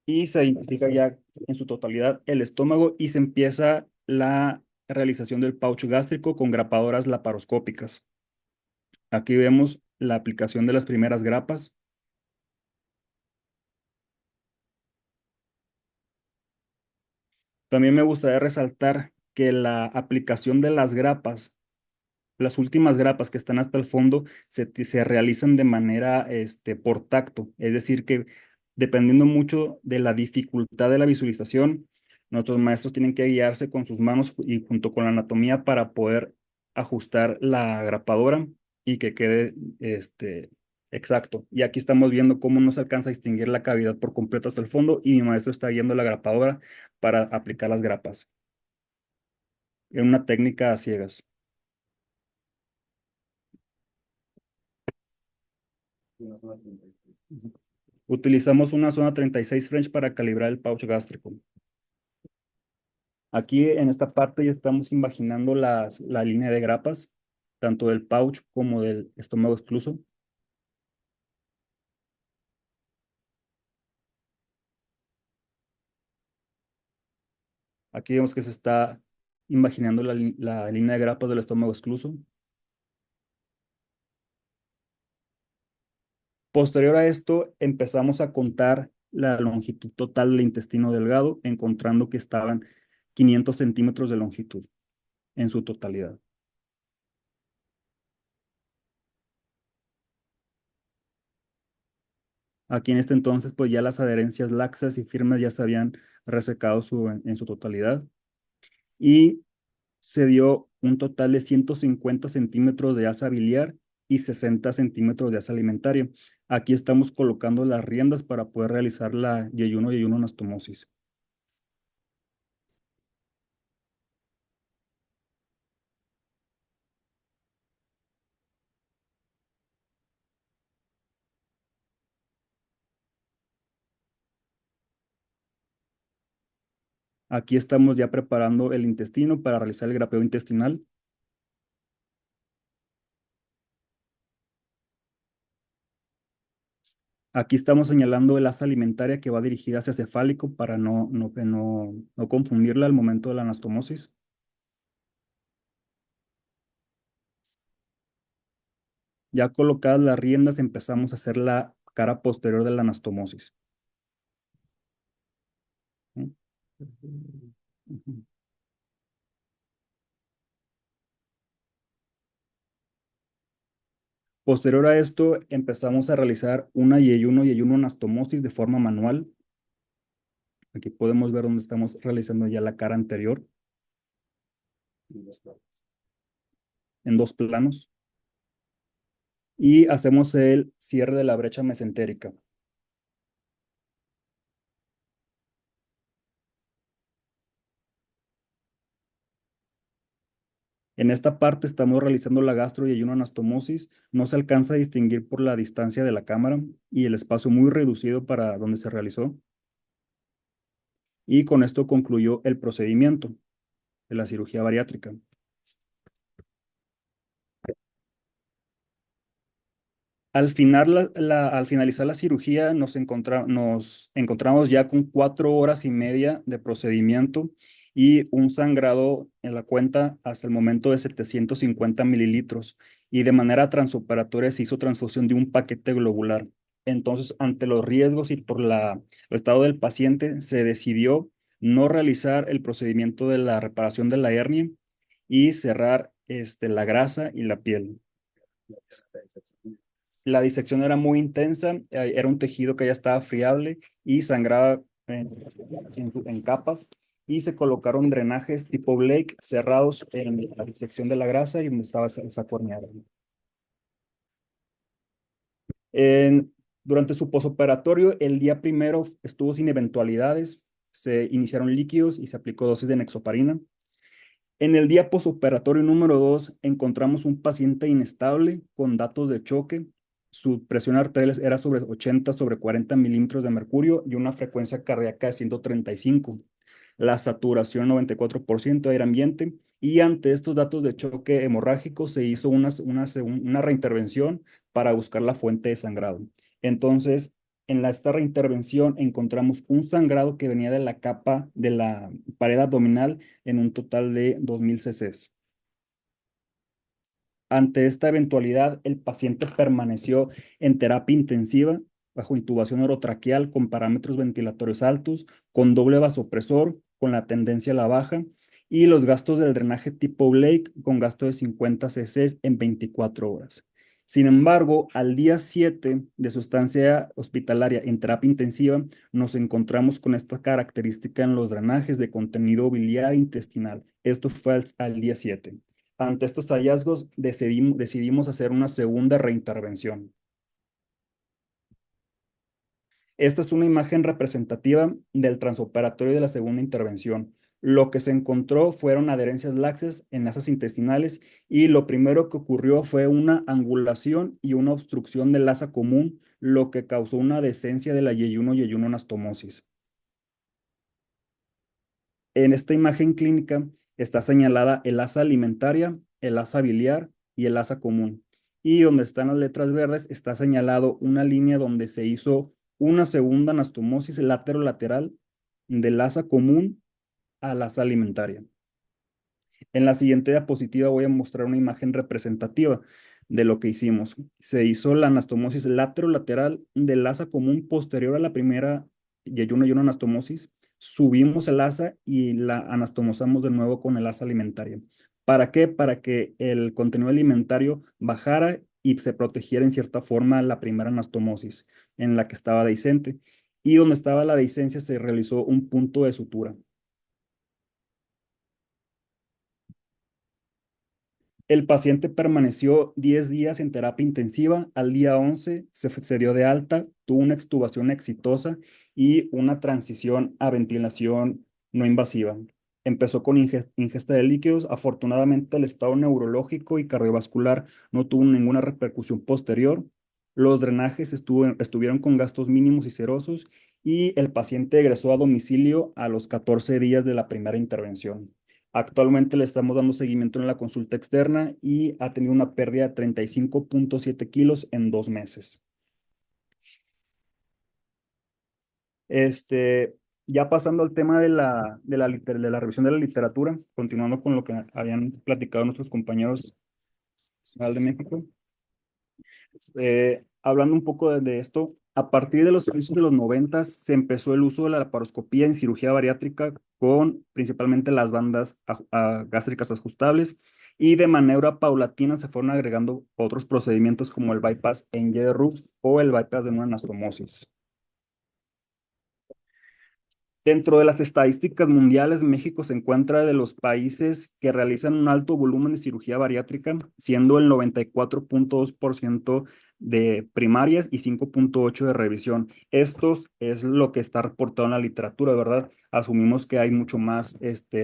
y se identifica ya en su totalidad el estómago y se empieza la realización del pouch gástrico con grapadoras laparoscópicas. Aquí vemos la aplicación de las primeras grapas. También me gustaría resaltar que la aplicación de las grapas, las últimas grapas que están hasta el fondo, se realizan de manera por tacto, es decir, que dependiendo mucho de la dificultad de la visualización, nuestros maestros tienen que guiarse con sus manos y junto con la anatomía para poder ajustar la grapadora y que quede exacto. Y aquí estamos viendo cómo no se alcanza a distinguir la cavidad por completo hasta el fondo y mi maestro está guiando la grapadora para aplicar las grapas en una técnica a ciegas. Utilizamos una zona 36 French para calibrar el pouch gástrico. Aquí en esta parte ya estamos imaginando la línea de grapas, tanto del pouch como del estómago excluso. Aquí vemos que se está imaginando la línea de grapas del estómago excluso. Posterior a esto, empezamos a contar la longitud total del intestino delgado, encontrando que estaban 500 centímetros de longitud en su totalidad. Aquí en este entonces, pues ya las adherencias laxas y firmes ya se habían resecado en su totalidad. Y se dio un total de 150 centímetros de asa biliar y 60 centímetros de asa alimentaria. Aquí estamos colocando las riendas para poder realizar la yeyuno anastomosis. Aquí estamos ya preparando el intestino para realizar el grapeo intestinal. Aquí estamos señalando el asa alimentaria que va dirigida hacia cefálico para no confundirla al momento de la anastomosis. Ya colocadas las riendas, empezamos a hacer la cara posterior de la anastomosis. ¿Mm? Ujú. Posterior a esto, empezamos a realizar una yeyuno anastomosis de forma manual. Aquí podemos ver dónde estamos realizando ya la cara anterior en 2 planos. Y hacemos el cierre de la brecha mesentérica. En esta parte estamos realizando la gastro y anastomosis. No se alcanza a distinguir por la distancia de la cámara y el espacio muy reducido para donde se realizó. Y con esto concluyó el procedimiento de la cirugía bariátrica. Al finalizar la cirugía, nos encontramos ya con 4 horas y media de procedimiento y un sangrado en la cuenta hasta el momento de 750 mililitros. Y de manera transoperatoria se hizo transfusión de un paquete globular. Entonces, ante los riesgos y por el estado del paciente, se decidió no realizar el procedimiento de la reparación de la hernia y cerrar la grasa y la piel. La disección era muy intensa, era un tejido que ya estaba friable y sangraba en capas, y se colocaron drenajes tipo Blake cerrados en la disección de la grasa y donde estaba esa corneada. Durante su posoperatorio, el día primero estuvo sin eventualidades, se iniciaron líquidos y se aplicó dosis de nexoparina. En el día posoperatorio número 2 encontramos un paciente inestable con datos de choque. Su presión arterial era sobre 80/40 milímetros de mercurio y una frecuencia cardíaca de 135. La saturación 94% de aire ambiente. Y ante estos datos de choque hemorrágico se hizo una reintervención para buscar la fuente de sangrado. Entonces, en esta reintervención encontramos un sangrado que venía de la capa de la pared abdominal en un total de 2000 cc. Ante esta eventualidad, el paciente permaneció en terapia intensiva bajo intubación orotraqueal con parámetros ventilatorios altos, con doble vasopresor, con la tendencia a la baja, y los gastos del drenaje tipo Blake con gasto de 50 cc en 24 horas. Sin embargo, al día 7 de su estancia hospitalaria en terapia intensiva, nos encontramos con esta característica en los drenajes de contenido biliar intestinal. Esto fue al día 7. Ante estos hallazgos, decidimos hacer una segunda reintervención. Esta es una imagen representativa del transoperatorio de la segunda intervención. Lo que se encontró fueron adherencias laxas en asas intestinales y lo primero que ocurrió fue una angulación y una obstrucción del asa común, lo que causó una descencia de la yeyuno anastomosis. En esta imagen clínica está señalada el asa alimentaria, el asa biliar y el asa común. Y donde están las letras verdes está señalado una línea donde se hizo una segunda anastomosis lateral del asa común al asa alimentaria. En la siguiente diapositiva voy a mostrar una imagen representativa de lo que hicimos. Se hizo la anastomosis lateral del asa común posterior a la primera yeyuno y una anastomosis. Subimos el asa y la anastomosamos de nuevo con el asa alimentaria. ¿Para qué? Para que el contenido alimentario bajara y se protegiera en cierta forma la primera anastomosis en la que estaba dehiscente. Y donde estaba la dehiscencia se realizó un punto de sutura. El paciente permaneció 10 días en terapia intensiva. Al día 11 se dio de alta, tuvo una extubación exitosa y una transición a ventilación no invasiva. Empezó con ingesta de líquidos. Afortunadamente, el estado neurológico y cardiovascular no tuvo ninguna repercusión posterior. Los drenajes estuvieron con gastos mínimos y serosos y el paciente egresó a domicilio a los 14 días de la primera intervención. Actualmente le estamos dando seguimiento en la consulta externa y ha tenido una pérdida de 35.7 kilos en 2 meses. Ya pasando al tema de la revisión de la literatura, continuando con lo que habían platicado nuestros compañeros de México. Hablando un poco de esto, a partir de los inicios de los 90 se empezó el uso de la laparoscopía en cirugía bariátrica con principalmente las bandas gástricas ajustables y de manera paulatina se fueron agregando otros procedimientos como el bypass en Y de Roux o el bypass de una anastomosis. Dentro de las estadísticas mundiales, México se encuentra de los países que realizan un alto volumen de cirugía bariátrica, siendo el 94.2% de primarias y 5.8% de revisión. Esto es lo que está reportado en la literatura, ¿verdad? Asumimos que hay mucho más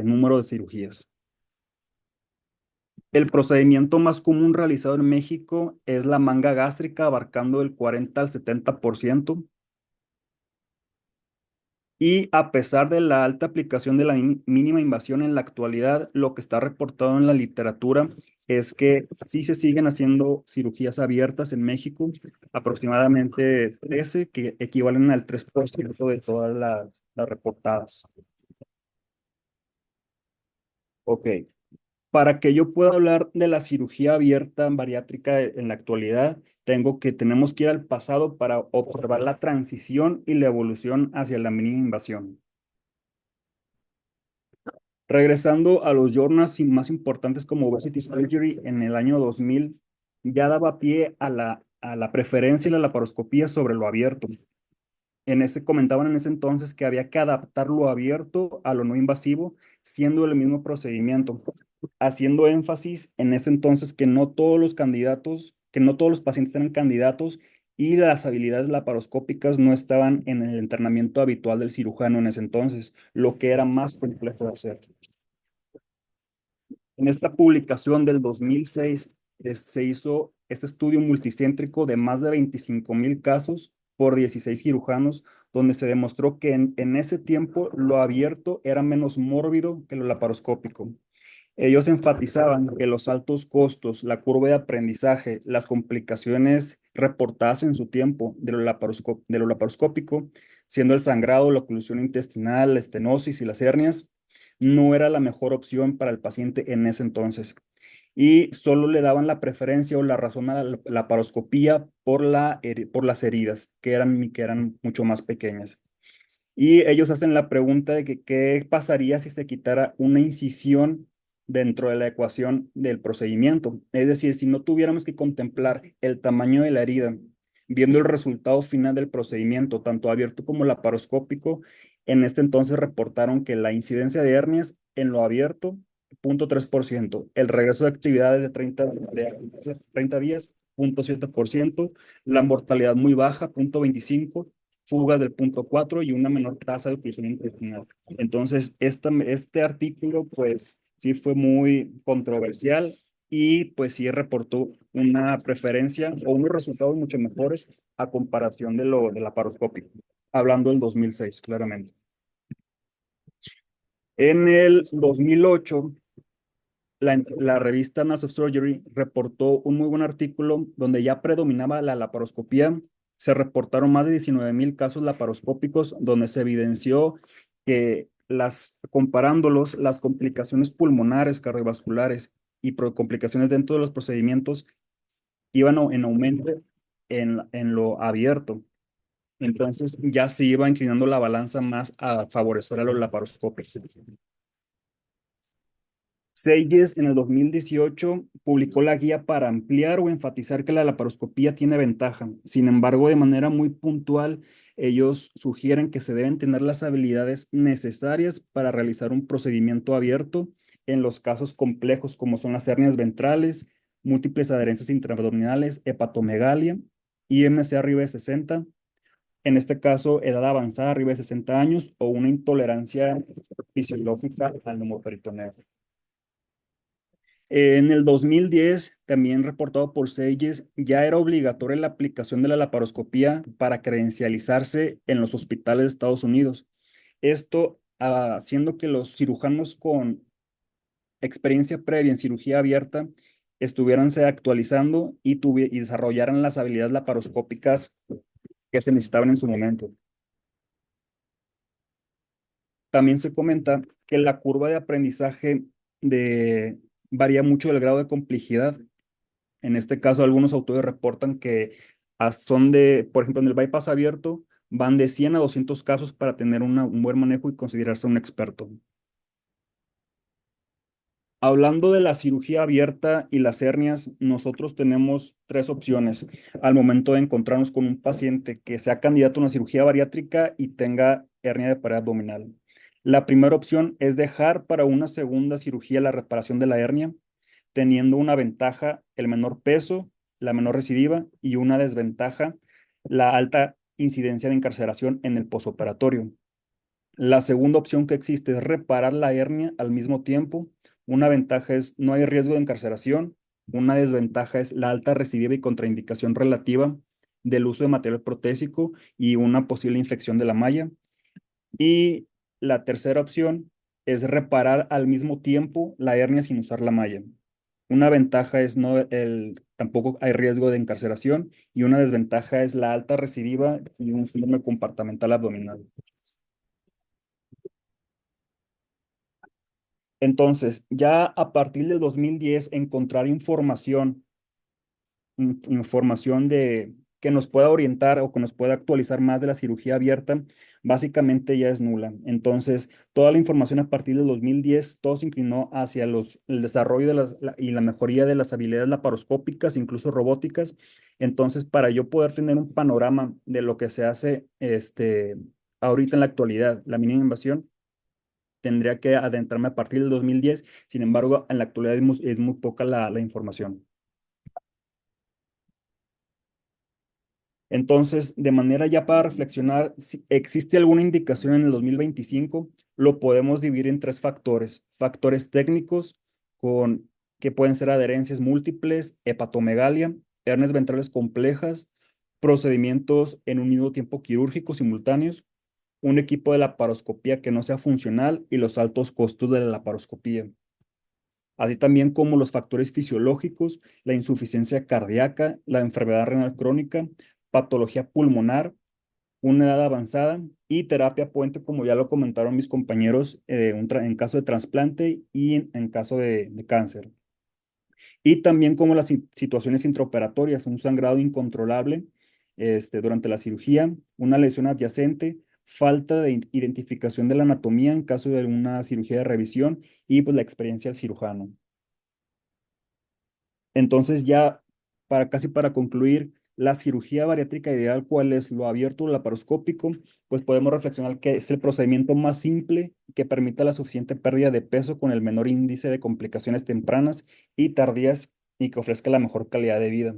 número de cirugías. El procedimiento más común realizado en México es la manga gástrica, abarcando el 40 al 70%. Y a pesar de la alta aplicación de la mínima invasión en la actualidad, lo que está reportado en la literatura es que sí se siguen haciendo cirugías abiertas en México, aproximadamente 13, que equivalen al 3% de todas las reportadas. Ok. Para que yo pueda hablar de la cirugía abierta bariátrica en la actualidad, tenemos que ir al pasado para observar la transición y la evolución hacia la mínima invasión. Regresando a los journals más importantes como Obesity Surgery en el año 2000, ya daba pie a la preferencia de la laparoscopía sobre lo abierto. Comentaban en ese entonces que había que adaptar lo abierto a lo no invasivo, siendo el mismo procedimiento, haciendo énfasis en ese entonces que no todos los pacientes eran candidatos y las habilidades laparoscópicas no estaban en el entrenamiento habitual del cirujano en ese entonces, lo que era más complejo de hacer. En esta publicación del 2006 se hizo este estudio multicéntrico de más de 25,000 casos por 16 cirujanos, donde se demostró que en ese tiempo lo abierto era menos mórbido que lo laparoscópico. Ellos enfatizaban que los altos costos, la curva de aprendizaje, las complicaciones reportadas en su tiempo de lo laparoscópico, siendo el sangrado, la oclusión intestinal, la estenosis y las hernias, no era la mejor opción para el paciente en ese entonces. Y solo le daban la preferencia o la razón a la laparoscopía por las heridas, que eran mucho más pequeñas. Y ellos hacen la pregunta de qué pasaría si se quitara una incisión dentro de la ecuación del procedimiento. Es decir, si no tuviéramos que contemplar el tamaño de la herida, viendo el resultado final del procedimiento, tanto abierto como laparoscópico, en este entonces reportaron que la incidencia de hernias en lo abierto, 0.3%, el regreso de actividades de 30 días, 0.7%, la mortalidad muy baja, 0.25%, fugas del 0.4 y una menor tasa de oclusión intestinal. Entonces, este artículo, pues, sí fue muy controversial y, pues, sí reportó una preferencia o unos resultados mucho mejores a comparación de lo laparoscópico, hablando del 2006, claramente. En el 2008, la revista Annals of Surgery reportó un muy buen artículo donde ya predominaba la laparoscopía. Se reportaron más de 19,000 casos laparoscópicos donde se evidenció que comparándolos, las complicaciones pulmonares, cardiovasculares y complicaciones dentro de los procedimientos iban en aumento en lo abierto. Entonces ya se iba inclinando la balanza más a favorecer a los laparoscopios. Seyes en el 2018 publicó la guía para ampliar o enfatizar que la laparoscopía tiene ventaja. Sin embargo, de manera muy puntual, ellos sugieren que se deben tener las habilidades necesarias para realizar un procedimiento abierto en los casos complejos como son las hernias ventrales, múltiples adherencias intraabdominales, hepatomegalia, IMC arriba de 60, en este caso edad avanzada arriba de 60 años o una intolerancia fisiológica al neumoperitoneo. En el 2010, también reportado por Seyes, ya era obligatoria la aplicación de la laparoscopía para credencializarse en los hospitales de Estados Unidos. Esto haciendo que los cirujanos con experiencia previa en cirugía abierta estuvieran se actualizando y desarrollaran las habilidades laparoscópicas que se necesitaban en su momento. También se comenta que la curva de aprendizaje varía mucho del grado de complejidad. En este caso, algunos autores reportan que por ejemplo, en el bypass abierto, van de 100 a 200 casos para tener un buen manejo y considerarse un experto. Hablando de la cirugía abierta y las hernias, nosotros tenemos tres opciones al momento de encontrarnos con un paciente que sea candidato a una cirugía bariátrica y tenga hernia de pared abdominal. La primera opción es dejar para una segunda cirugía la reparación de la hernia, teniendo una ventaja el menor peso, la menor recidiva y una desventaja la alta incidencia de encarceración en el posoperatorio. La segunda opción que existe es reparar la hernia al mismo tiempo. Una ventaja es no hay riesgo de encarceración. Una desventaja es la alta recidiva y contraindicación relativa del uso de material protésico y una posible infección de la malla. Y la tercera opción es reparar al mismo tiempo la hernia sin usar la malla. Una ventaja es tampoco hay riesgo de encarceración y una desventaja es la alta recidiva y un síndrome compartimental abdominal. Entonces, ya a partir del 2010, encontrar información que nos pueda orientar o que nos pueda actualizar más de la cirugía abierta, básicamente ya es nula. Entonces, toda la información a partir del 2010, todo se inclinó hacia el desarrollo y la mejoría de las habilidades laparoscópicas, incluso robóticas. Entonces, para yo poder tener un panorama de lo que se hace ahorita en la actualidad, la mínima invasión, tendría que adentrarme a partir del 2010. Sin embargo, en la actualidad es muy poca la información. Entonces, de manera ya para reflexionar, si existe alguna indicación en el 2025, lo podemos dividir en tres factores. Factores técnicos, que pueden ser adherencias múltiples, hepatomegalia, hernias ventrales complejas, procedimientos en un mismo tiempo quirúrgicos simultáneos, un equipo de laparoscopía que no sea funcional y los altos costos de la laparoscopía. Así también como los factores fisiológicos, la insuficiencia cardíaca, la enfermedad renal crónica, patología pulmonar, una edad avanzada y terapia puente, como ya lo comentaron mis compañeros, en caso de trasplante y en caso de cáncer. Y también como las situaciones intraoperatorias, un sangrado incontrolable durante la cirugía, una lesión adyacente, falta de identificación de la anatomía en caso de una cirugía de revisión y pues la experiencia del cirujano. Entonces ya casi para concluir, la cirugía bariátrica ideal, ¿cuál es? Lo abierto o laparoscópico, pues podemos reflexionar que es el procedimiento más simple que permite la suficiente pérdida de peso con el menor índice de complicaciones tempranas y tardías y que ofrezca la mejor calidad de vida.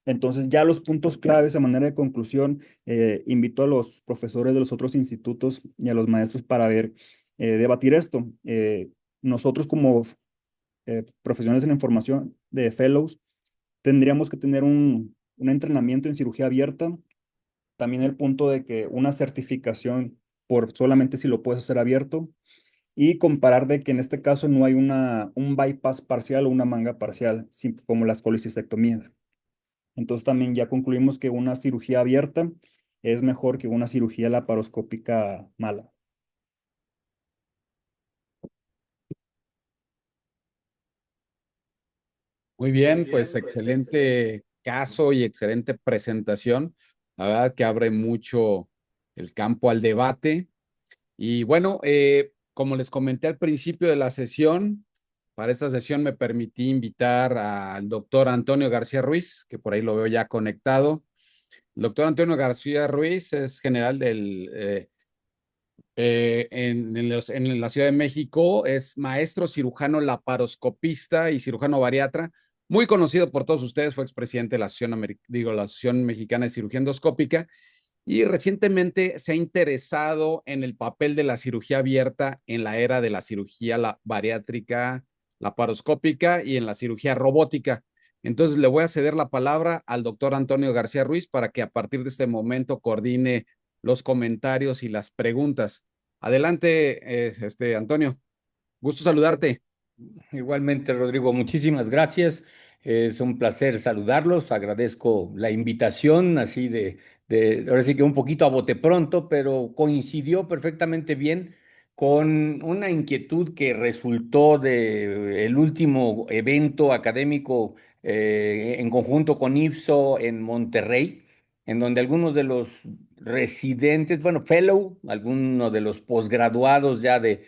Entonces, ya los puntos claves a manera de conclusión, invito a los profesores de los otros institutos y a los maestros para debatir esto. Nosotros como profesionales en la información de fellows, tendríamos que tener un entrenamiento en cirugía abierta, también el punto de que una certificación por solamente si lo puedes hacer abierto y comparar de que en este caso no hay un bypass parcial o una manga parcial, como las colecistectomías. Entonces también ya concluimos que una cirugía abierta es mejor que una cirugía laparoscópica mala. Muy bien, pues excelente caso y excelente presentación. La verdad que abre mucho el campo al debate. Y bueno, como les comenté al principio de la sesión, para esta sesión me permití invitar al doctor Antonio García Ruiz, que por ahí lo veo ya conectado. El doctor Antonio García Ruiz es general en la Ciudad de México, es maestro cirujano laparoscopista y cirujano bariatra, muy conocido por todos ustedes, fue expresidente de la la Asociación Mexicana de Cirugía Endoscópica y recientemente se ha interesado en el papel de la cirugía abierta en la era de la cirugía bariátrica, laparoscópica y en la cirugía robótica. Entonces le voy a ceder la palabra al doctor Antonio García Ruiz para que a partir de este momento coordine los comentarios y las preguntas. Adelante, Antonio. Gusto saludarte. Igualmente, Rodrigo, muchísimas gracias. Es un placer saludarlos. Agradezco la invitación, así ahora sí que un poquito a bote pronto, pero coincidió perfectamente bien con una inquietud que resultó de el último evento académico en conjunto con IFSO en Monterrey, en donde algunos de los residentes, bueno, fellow, algunos de los posgraduados ya de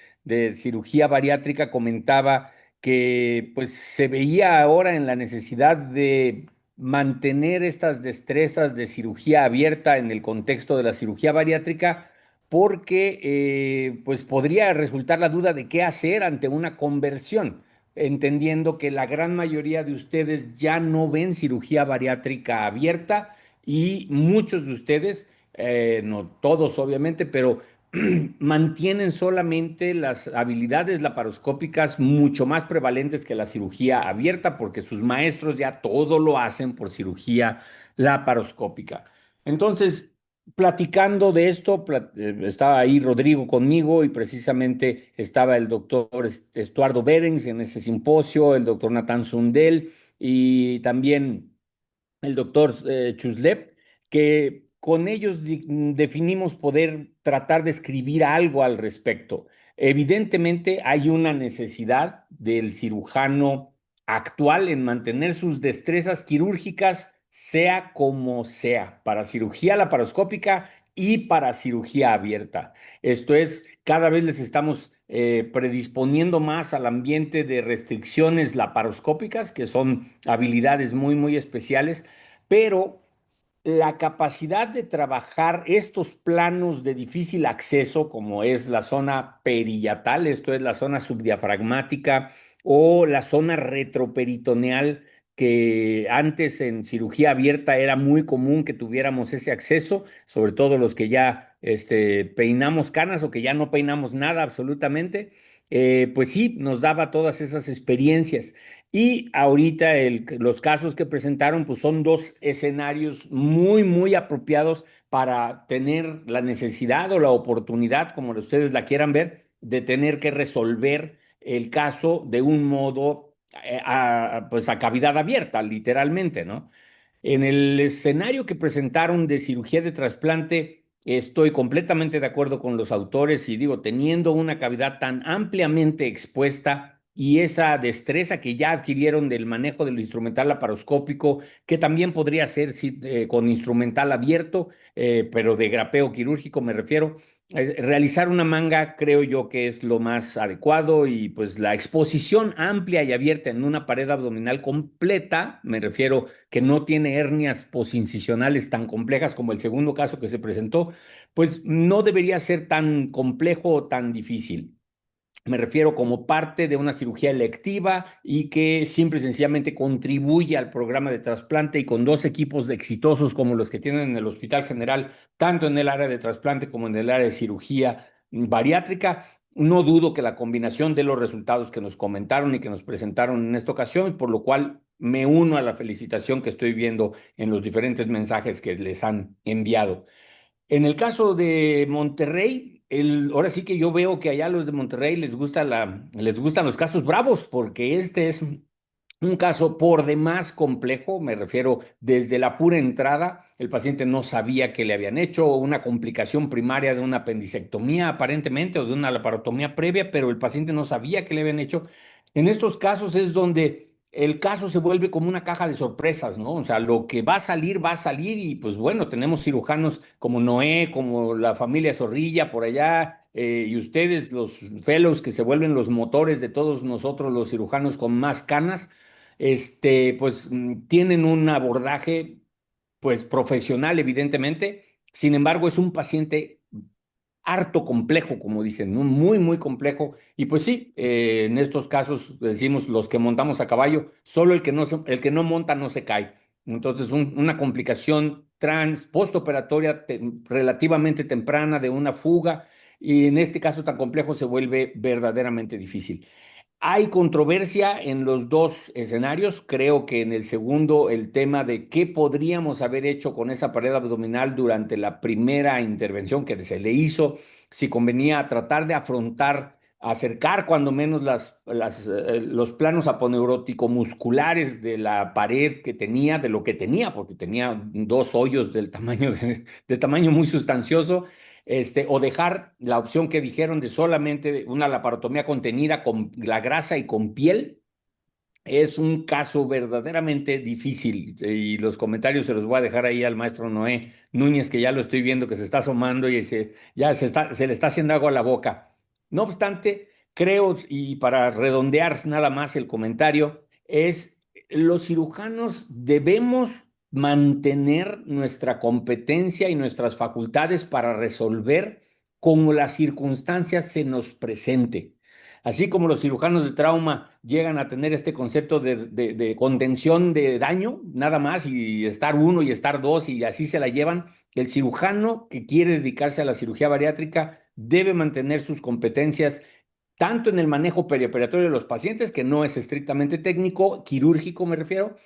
cirugía bariátrica comentaba que pues se veía ahora en la necesidad de mantener estas destrezas de cirugía abierta en el contexto de la cirugía bariátrica porque pues podría resultar la duda de qué hacer ante una conversión, entendiendo que la gran mayoría de ustedes ya no ven cirugía bariátrica abierta y muchos de ustedes, no todos obviamente, pero mantienen solamente las habilidades laparoscópicas mucho más prevalentes que la cirugía abierta, porque sus maestros ya todo lo hacen por cirugía laparoscópica. Entonces, platicando de esto, estaba ahí Rodrigo conmigo y precisamente estaba el doctor Estuardo Berens en ese simposio, el doctor Natán Sundel y también el doctor Chuslev, que con ellos definimos poder tratar de escribir algo al respecto. Evidentemente hay una necesidad del cirujano actual en mantener sus destrezas quirúrgicas, sea como sea, para cirugía laparoscópica y para cirugía abierta. Esto es, cada vez les estamos predisponiendo más al ambiente de restricciones laparoscópicas, que son habilidades muy, muy especiales, pero la capacidad de trabajar estos planos de difícil acceso, como es la zona periyatal, esto es la zona subdiafragmática o la zona retroperitoneal, que antes en cirugía abierta era muy común que tuviéramos ese acceso, sobre todo los que ya peinamos canas o que ya no peinamos nada absolutamente, pues sí, nos daba todas esas experiencias. Y ahorita los casos que presentaron pues son dos escenarios muy, muy apropiados para tener la necesidad o la oportunidad, como ustedes la quieran ver, de tener que resolver el caso de un modo pues a cavidad abierta, literalmente, ¿no? En el escenario que presentaron de cirugía de trasplante, estoy completamente de acuerdo con los autores y digo, teniendo una cavidad tan ampliamente expuesta y esa destreza que ya adquirieron del manejo del instrumental laparoscópico, que también podría ser sí, con instrumental abierto, pero de grapeo quirúrgico me refiero, realizar una manga creo yo que es lo más adecuado y pues la exposición amplia y abierta en una pared abdominal completa, me refiero que no tiene hernias posincisionales tan complejas como el segundo caso que se presentó, pues no debería ser tan complejo o tan difícil. Me refiero como parte de una cirugía electiva y que simple y sencillamente contribuye al programa de trasplante y con dos equipos exitosos como los que tienen en el Hospital General, tanto en el área de trasplante como en el área de cirugía bariátrica. No dudo que la combinación de los resultados que nos comentaron y que nos presentaron en esta ocasión, por lo cual me uno a la felicitación que estoy viendo en los diferentes mensajes que les han enviado. En el caso de Monterrey, ahora sí que yo veo que allá a los de Monterrey les gustan los casos bravos, porque este es un caso por demás complejo, me refiero desde la pura entrada, el paciente no sabía que le habían hecho una complicación primaria de una apendicectomía aparentemente o de una laparotomía previa, pero el paciente no sabía que le habían hecho. En estos casos es donde el caso se vuelve como una caja de sorpresas, ¿no? O sea, lo que va a salir y pues bueno, tenemos cirujanos como Noé, como la familia Zorrilla por allá, y ustedes, los fellows que se vuelven los motores de todos nosotros, los cirujanos con más canas, pues tienen un abordaje pues profesional, evidentemente. Sin embargo, es un paciente harto complejo, como dicen, ¿no? Muy, muy complejo. Y pues sí, en estos casos decimos los que montamos a caballo, solo el que no monta no se cae. Entonces, una complicación postoperatoria relativamente temprana de una fuga, y en este caso tan complejo se vuelve verdaderamente difícil. Hay controversia en los dos escenarios. Creo que en el segundo, el tema de qué podríamos haber hecho con esa pared abdominal durante la primera intervención que se le hizo, si convenía tratar de afrontar, acercar cuando menos los planos aponeurótico-musculares de la pared que tenía, de lo que tenía, porque tenía dos hoyos del tamaño de tamaño muy sustancioso, o dejar la opción que dijeron de solamente una laparotomía contenida con la grasa y con piel. Es un caso verdaderamente difícil, y los comentarios se los voy a dejar ahí al maestro Noé Núñez, que ya lo estoy viendo que se está asomando y ya se le está haciendo agua a la boca. No obstante, creo, y para redondear nada más el comentario, los cirujanos debemos mantener nuestra competencia y nuestras facultades para resolver como las circunstancias se nos presente. Así como los cirujanos de trauma llegan a tener este concepto de contención de daño, nada más, y estar uno y estar dos, y así se la llevan, el cirujano que quiere dedicarse a la cirugía bariátrica debe mantener sus competencias tanto en el manejo perioperatorio de los pacientes, que no es estrictamente técnico, quirúrgico me refiero,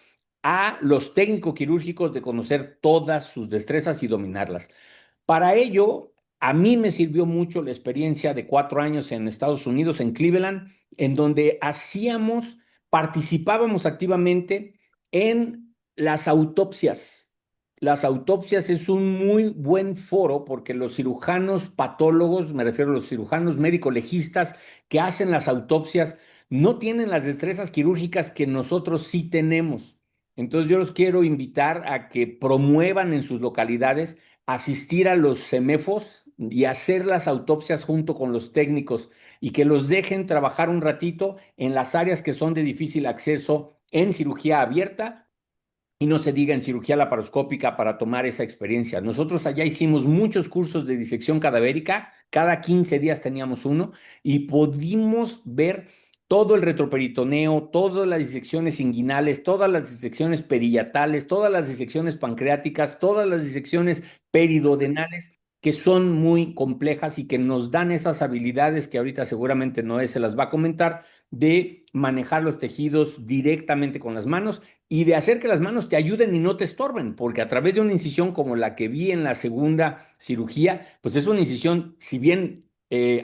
a los técnico-quirúrgicos de conocer todas sus destrezas y dominarlas. Para ello, a mí me sirvió mucho la experiencia de 4 años en Estados Unidos, en Cleveland, en donde participábamos activamente en las autopsias. Las autopsias es un muy buen foro porque los cirujanos patólogos, me refiero a los cirujanos médico-legistas que hacen las autopsias, no tienen las destrezas quirúrgicas que nosotros sí tenemos. Entonces yo los quiero invitar a que promuevan en sus localidades asistir a los CEMEFOS y hacer las autopsias junto con los técnicos, y que los dejen trabajar un ratito en las áreas que son de difícil acceso en cirugía abierta, y no se diga en cirugía laparoscópica, para tomar esa experiencia. Nosotros allá hicimos muchos cursos de disección cadavérica, cada 15 días teníamos uno, y pudimos ver todo el retroperitoneo, todas las disecciones inguinales, todas las disecciones periatales, todas las disecciones pancreáticas, todas las disecciones periduodenales, que son muy complejas y que nos dan esas habilidades que ahorita seguramente Noé se las va a comentar, de manejar los tejidos directamente con las manos y de hacer que las manos te ayuden y no te estorben, porque a través de una incisión como la que vi en la segunda cirugía, pues es una incisión, si bien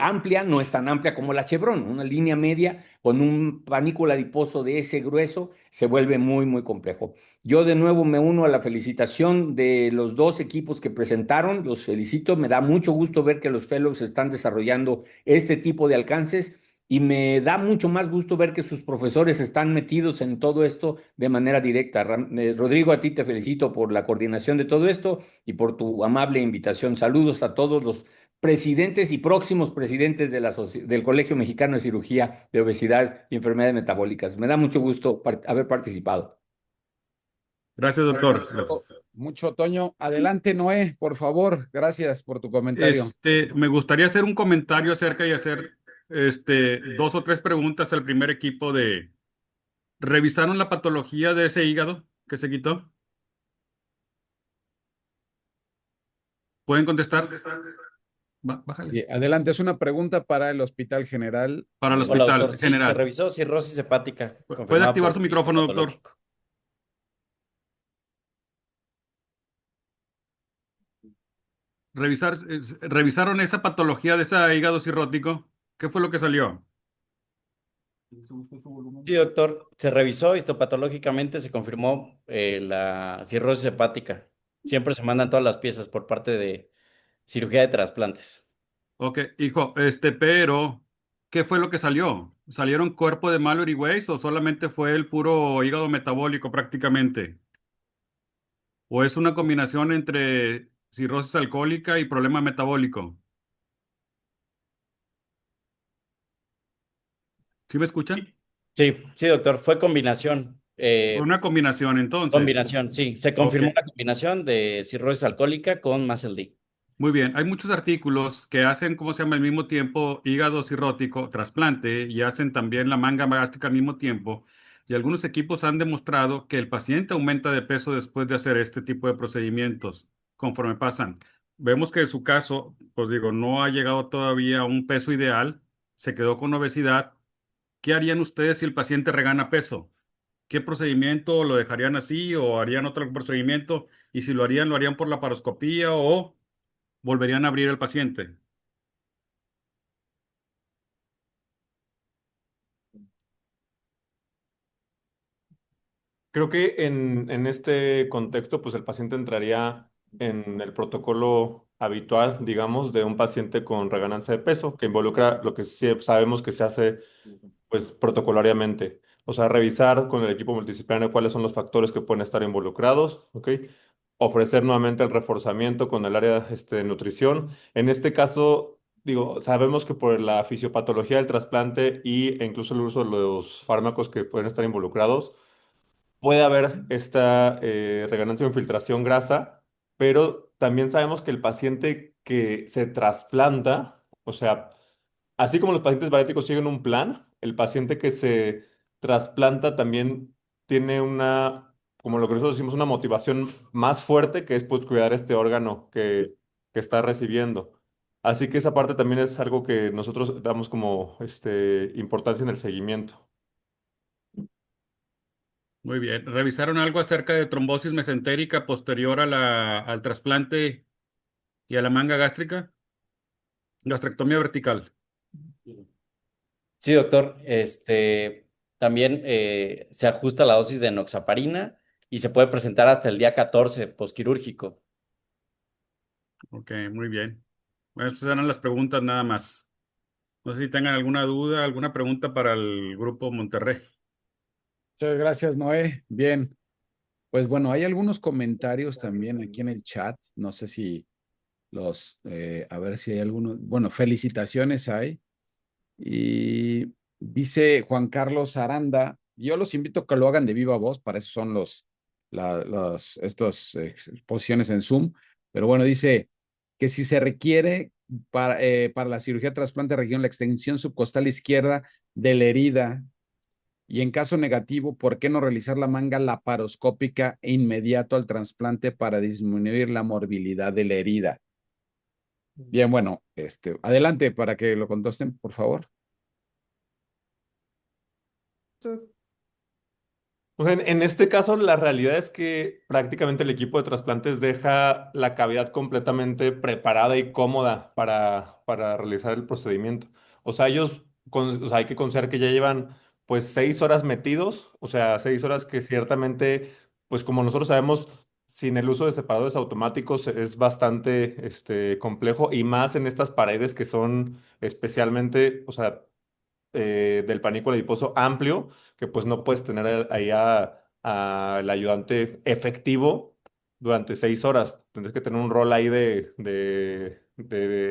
amplia, no es tan amplia como la Chevron, una línea media con un panículo adiposo de ese grueso, se vuelve muy, muy complejo. Yo de nuevo me uno a la felicitación de los dos equipos que presentaron, los felicito, me da mucho gusto ver que los fellows están desarrollando este tipo de alcances, y me da mucho más gusto ver que sus profesores están metidos en todo esto de manera directa. Rodrigo, a ti te felicito por la coordinación de todo esto y por tu amable invitación. Saludos a todos los presidentes y próximos presidentes del Colegio Mexicano de Cirugía de Obesidad y Enfermedades Metabólicas. Me da mucho gusto haber participado. Gracias, doctor. Mucho, Toño. Adelante, Noé, por favor. Gracias por tu comentario. Me gustaría hacer un comentario acerca y hacer dos o tres preguntas al primer equipo de... ¿Revisaron la patología de ese hígado que se quitó? ¿Pueden contestar? Bájale. Adelante, es una pregunta para el Hospital General. Para el Hola, Hospital doctor. Sí, General. se revisó cirrosis hepática. ¿Puede confirmada activar por su micrófono, doctor? patológico. ¿Revisaron esa patología de ese hígado cirrótico? ¿Qué fue lo que salió? Sí, doctor. Se revisó histopatológicamente, se confirmó la cirrosis hepática. Siempre se mandan todas las piezas por parte de cirugía de trasplantes. Ok, hijo, pero ¿qué fue lo que salió? ¿Salieron cuerpo de Mallory Weiss o solamente fue el puro hígado metabólico prácticamente? ¿O es una combinación entre cirrosis alcohólica y problema metabólico? ¿Sí me escuchan? Sí, sí, doctor, fue combinación. Fue una combinación entonces. Combinación, sí. Se Ok. confirmó la combinación de cirrosis alcohólica con Muscle D. Muy bien, hay muchos artículos que hacen, ¿cómo se llama? Al mismo tiempo hígado cirrótico, trasplante, y hacen también la manga gástrica al mismo tiempo. Y algunos equipos han demostrado que el paciente aumenta de peso después de hacer este tipo de procedimientos conforme pasan. Vemos que en su caso, pues digo, no ha llegado todavía a un peso ideal, se quedó con obesidad. ¿Qué harían ustedes si el paciente regana peso? ¿Qué procedimiento lo dejarían así o harían otro procedimiento? Y si lo harían por la paroscopía o volverían a abrir al paciente. Creo que en este contexto, pues el paciente entraría en el protocolo habitual, digamos, de un paciente con reganancia de peso, que involucra lo que sí sabemos que se hace, pues, protocolariamente. O sea, revisar con el equipo multidisciplinario cuáles son los factores que pueden estar involucrados, ¿ok? Ofrecer nuevamente el reforzamiento con el área, de nutrición. En este caso, digo, sabemos que por la fisiopatología del trasplante e incluso el uso de los fármacos que pueden estar involucrados, puede haber esta reganancia o infiltración grasa, pero también sabemos que el paciente que se trasplanta, o sea, así como los pacientes bariátricos siguen un plan, el paciente que se trasplanta también tiene una, como lo que nosotros decimos, una motivación más fuerte, que es pues cuidar este órgano que está recibiendo. Así que esa parte también es algo que nosotros damos como importancia en el seguimiento. Muy bien. ¿Revisaron algo acerca de trombosis mesentérica posterior a al trasplante y a la manga gástrica? Gastrectomía vertical. Sí, doctor. También se ajusta la dosis de enoxaparina y se puede presentar hasta el día 14 posquirúrgico. Ok, muy bien. Bueno, estas eran las preguntas nada más. No sé si tengan alguna duda, alguna pregunta para el grupo Monterrey. Muchas gracias, Noé. Bien, pues bueno, hay algunos comentarios también aquí en el chat. No sé si a ver si hay algunos. Bueno, felicitaciones hay. Y dice Juan Carlos Aranda, yo los invito a que lo hagan de viva voz, para eso son estos exposiciones en Zoom, pero bueno, dice que si se requiere para la cirugía de trasplante de región la extensión subcostal izquierda de la herida y en caso negativo, ¿por qué no realizar la manga laparoscópica inmediato al trasplante para disminuir la morbilidad de la herida? Bien, bueno, adelante para que lo contesten, por favor. O sea, en este caso, la realidad es que prácticamente el equipo de trasplantes deja la cavidad completamente preparada y cómoda para realizar el procedimiento. O sea, o sea, hay que considerar que ya llevan pues 6 horas metidos, o sea, 6 horas que ciertamente, pues como nosotros sabemos, sin el uso de separadores automáticos es bastante complejo y más en estas paredes que son especialmente, o sea, del panículo adiposo amplio, que pues no puedes tener ahí al ayudante efectivo durante 6 horas. Tendrás que tener un rol ahí de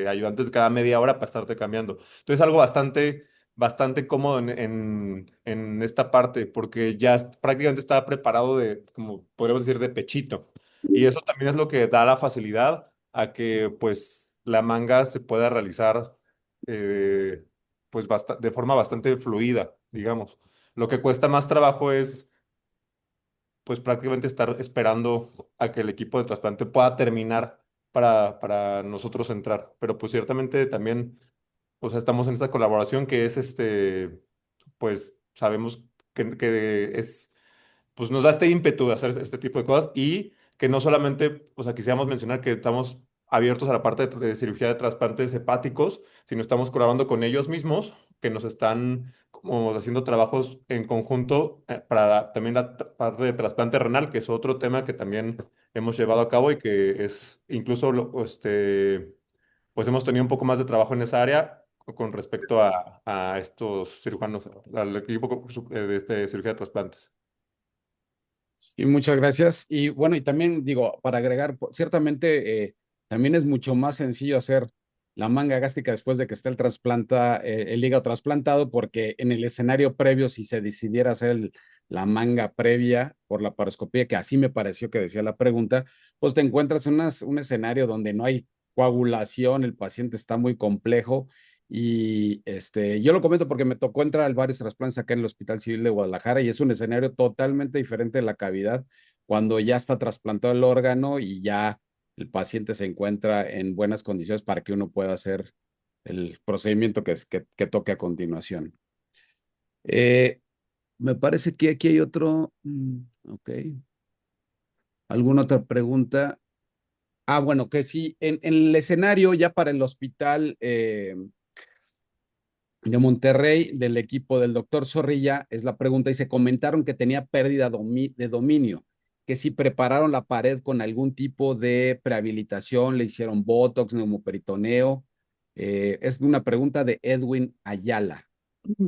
ayudantes cada media hora para estarte cambiando. Entonces, algo bastante cómodo en esta parte, porque ya prácticamente estaba preparado como podríamos decir, de pechito. Y eso también es lo que da la facilidad a que pues la manga se pueda realizar pues de forma bastante fluida, digamos. Lo que cuesta más trabajo es pues prácticamente estar esperando a que el equipo de trasplante pueda terminar para nosotros entrar. Pero pues ciertamente también, o sea, estamos en esta colaboración que es pues sabemos que es pues nos da este ímpetu de hacer este tipo de cosas y que no solamente, o sea, quisiéramos mencionar que estamos abiertos a la parte de cirugía de trasplantes hepáticos, sino estamos colaborando con ellos mismos, que nos están como haciendo trabajos en conjunto para también la parte de trasplante renal, que es otro tema que también hemos llevado a cabo y que es incluso, pues hemos tenido un poco más de trabajo en esa área con respecto a estos cirujanos, al equipo de cirugía de trasplantes. Y muchas gracias. Y bueno, y también digo, para agregar, ciertamente también es mucho más sencillo hacer la manga gástrica después de que esté el hígado trasplantado, porque en el escenario previo, si se decidiera hacer la manga previa por la paroscopía, que así me pareció que decía la pregunta, pues te encuentras en un escenario donde no hay coagulación, el paciente está muy complejo. Y yo lo comento porque me tocó entrar a varios trasplantes acá en el Hospital Civil de Guadalajara y es un escenario totalmente diferente de la cavidad cuando ya está trasplantado el órgano y ya el paciente se encuentra en buenas condiciones para que uno pueda hacer el procedimiento que toque a continuación. Eh, Me parece que aquí hay otro. Ok. ¿Alguna otra pregunta? Ah, bueno, que sí, en el escenario ya para el hospital. De Monterrey, del equipo del doctor Zorrilla, es la pregunta, y se comentaron que tenía pérdida de dominio, que si prepararon la pared con algún tipo de prehabilitación, le hicieron botox, neumoperitoneo. Es una pregunta de Edwin Ayala.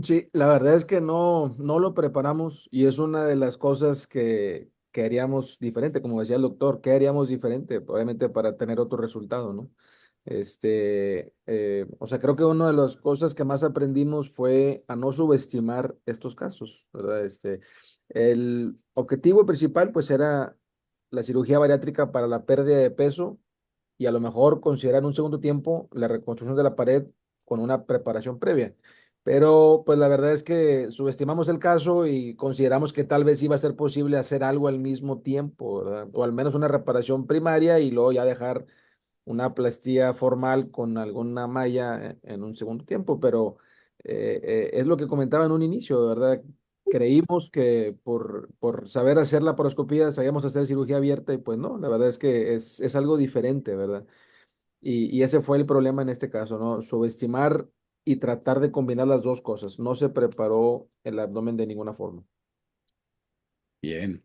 Sí, la verdad es que no lo preparamos y es una de las cosas que haríamos diferente, como decía el doctor, ¿qué haríamos diferente? Obviamente para tener otro resultado, ¿no? O sea, creo que una de las cosas que más aprendimos fue a no subestimar estos casos, ¿verdad? El objetivo principal pues era la cirugía bariátrica para la pérdida de peso y a lo mejor considerar en un segundo tiempo la reconstrucción de la pared con una preparación previa. Pero pues la verdad es que subestimamos el caso y consideramos que tal vez iba a ser posible hacer algo al mismo tiempo, ¿verdad? O al menos una reparación primaria y luego ya dejar una plastía formal con alguna malla en un segundo tiempo, pero es lo que comentaba en un inicio, ¿verdad? Creímos que por saber hacer la paroscopía sabíamos hacer cirugía abierta y pues no, la verdad es que es algo diferente, ¿verdad? Y ese fue el problema en este caso, ¿no? Subestimar y tratar de combinar las dos cosas. No se preparó el abdomen de ninguna forma. Bien.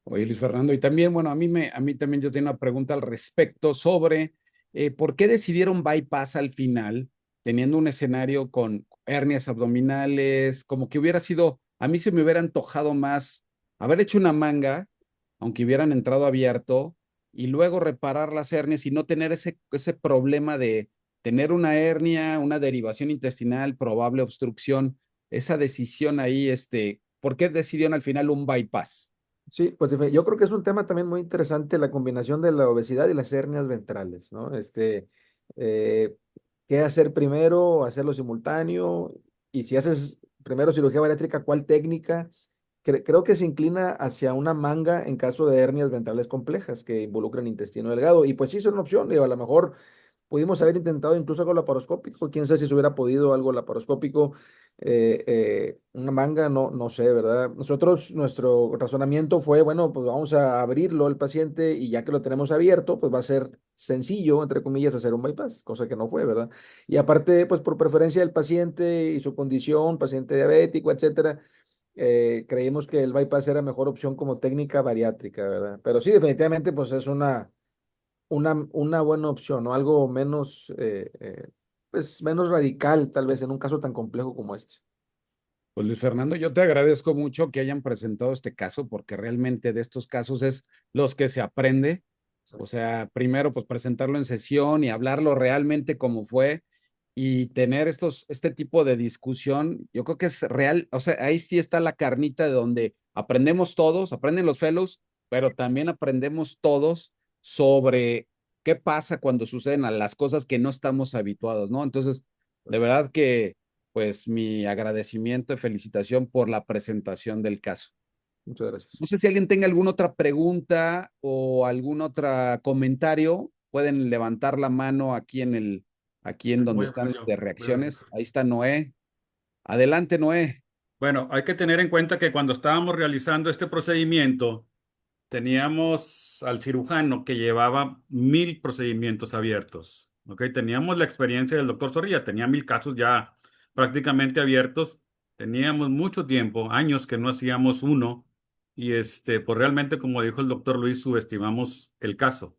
Oye, Luis Fernando, y también, bueno, a mí también yo tengo una pregunta al respecto sobre por qué decidieron bypass al final, teniendo un escenario con hernias abdominales, como que hubiera sido, a mí se me hubiera antojado más haber hecho una manga, aunque hubieran entrado abierto, y luego reparar las hernias y no tener ese problema de tener una hernia, una derivación intestinal, probable obstrucción, esa decisión ahí, ¿por qué decidieron al final un bypass? Sí, pues yo creo que es un tema también muy interesante la combinación de la obesidad y las hernias ventrales, ¿no? Eh, ¿Qué hacer primero? ¿Hacerlo simultáneo? Y si haces primero cirugía bariátrica, ¿cuál técnica? Creo que se inclina hacia una manga en caso de hernias ventrales complejas que involucran intestino delgado. Y pues sí, es una opción. Digo, a lo mejor pudimos haber intentado incluso algo laparoscópico. Quién sabe si se hubiera podido algo laparoscópico. Una manga, no sé, ¿verdad? Nuestro razonamiento fue, bueno, pues vamos a abrirlo al paciente y ya que lo tenemos abierto, pues va a ser sencillo, entre comillas, hacer un bypass, cosa que no fue, ¿verdad? Y aparte, pues por preferencia del paciente y su condición, paciente diabético, etcétera, creímos que el bypass era mejor opción como técnica bariátrica, ¿verdad? Pero sí, definitivamente, pues es una buena opción, ¿no? Algo menos, pues menos radical, tal vez, en un caso tan complejo como este. Pues Luis Fernando, yo te agradezco mucho que hayan presentado este caso, porque realmente de estos casos es los que se aprende. O sea, primero, pues presentarlo en sesión y hablarlo realmente como fue y tener este tipo de discusión, yo creo que es real. O sea, ahí sí está la carnita de donde aprendemos todos, aprenden los fellows, pero también aprendemos todos sobre qué pasa cuando suceden las cosas que no estamos habituados, ¿no? Entonces, de verdad que pues mi agradecimiento y felicitación por la presentación del caso. Muchas gracias. No sé si alguien tenga alguna otra pregunta o algún otro comentario, pueden levantar la mano aquí en donde Voy a están ver yo. de reacciones. Ahí está Noé. Adelante, Noé. Bueno, hay que tener en cuenta que cuando estábamos realizando este procedimiento, teníamos al cirujano que llevaba 1000 procedimientos abiertos. ¿Ok? Teníamos la experiencia del doctor Zorrilla, tenía 1000 casos ya prácticamente abiertos. Teníamos mucho tiempo, años que no hacíamos uno. Y pues realmente, como dijo el doctor Luis, subestimamos el caso.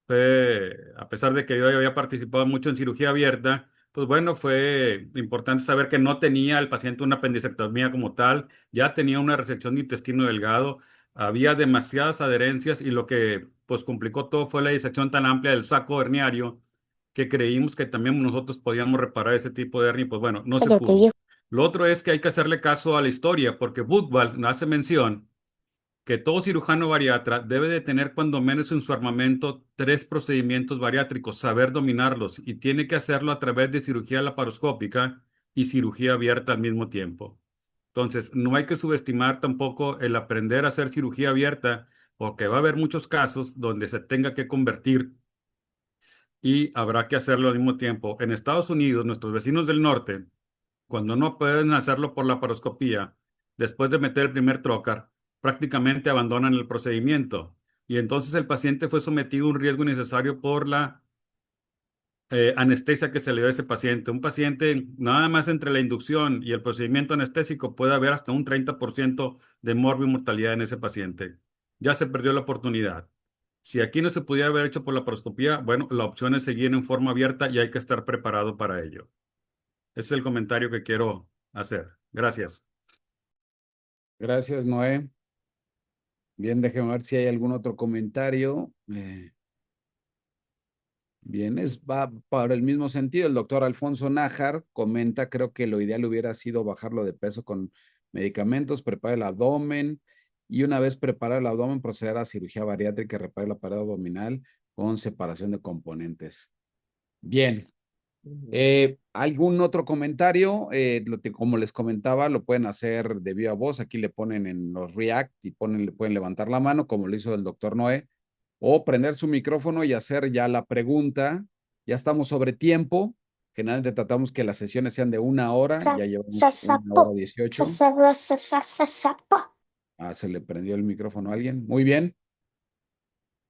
A pesar de que yo había participado mucho en cirugía abierta, pues bueno, fue importante saber que no tenía el paciente una apendicectomía como tal, ya tenía una resección de intestino delgado, había demasiadas adherencias y lo que pues complicó todo fue la disección tan amplia del saco herniario que creímos que también nosotros podíamos reparar ese tipo de hernia y pues bueno, no se pudo. Lo otro es que hay que hacerle caso a la historia porque Buchwald hace mención que todo cirujano bariatra debe de tener cuando menos en su armamento 3 procedimientos bariátricos, saber dominarlos y tiene que hacerlo a través de cirugía laparoscópica y cirugía abierta al mismo tiempo. Entonces, no hay que subestimar tampoco el aprender a hacer cirugía abierta porque va a haber muchos casos donde se tenga que convertir y habrá que hacerlo al mismo tiempo. En Estados Unidos, nuestros vecinos del norte, cuando no pueden hacerlo por la paroscopía, después de meter el primer trocar, prácticamente abandonan el procedimiento. Y entonces el paciente fue sometido a un riesgo innecesario por la anestesia que se le dio a ese paciente. Un paciente, nada más entre la inducción y el procedimiento anestésico, puede haber hasta un 30% de mortalidad en ese paciente. Ya se perdió la oportunidad. Si aquí no se pudiera haber hecho por la paroscopía, bueno, la opción es seguir en forma abierta y hay que estar preparado para ello. Ese es el comentario que quiero hacer. Gracias. Gracias, Noé. Bien, déjeme ver si hay algún otro comentario. Bien, va para el mismo sentido. El doctor Alfonso Nájar comenta, creo que lo ideal hubiera sido bajarlo de peso con medicamentos, preparar el abdomen y una vez preparado el abdomen, proceder a cirugía bariátrica y reparar la pared abdominal con separación de componentes. Bien. ¿Algún otro comentario? Como les comentaba, lo pueden hacer de viva voz. Aquí le ponen en los React y pueden levantar la mano, como lo hizo el doctor Noé, o prender su micrófono y hacer ya la pregunta. Ya estamos sobre tiempo. Generalmente tratamos que las sesiones sean de 1 hora. Ya llevamos 1 hora 18. Se le prendió el micrófono a alguien. Muy bien.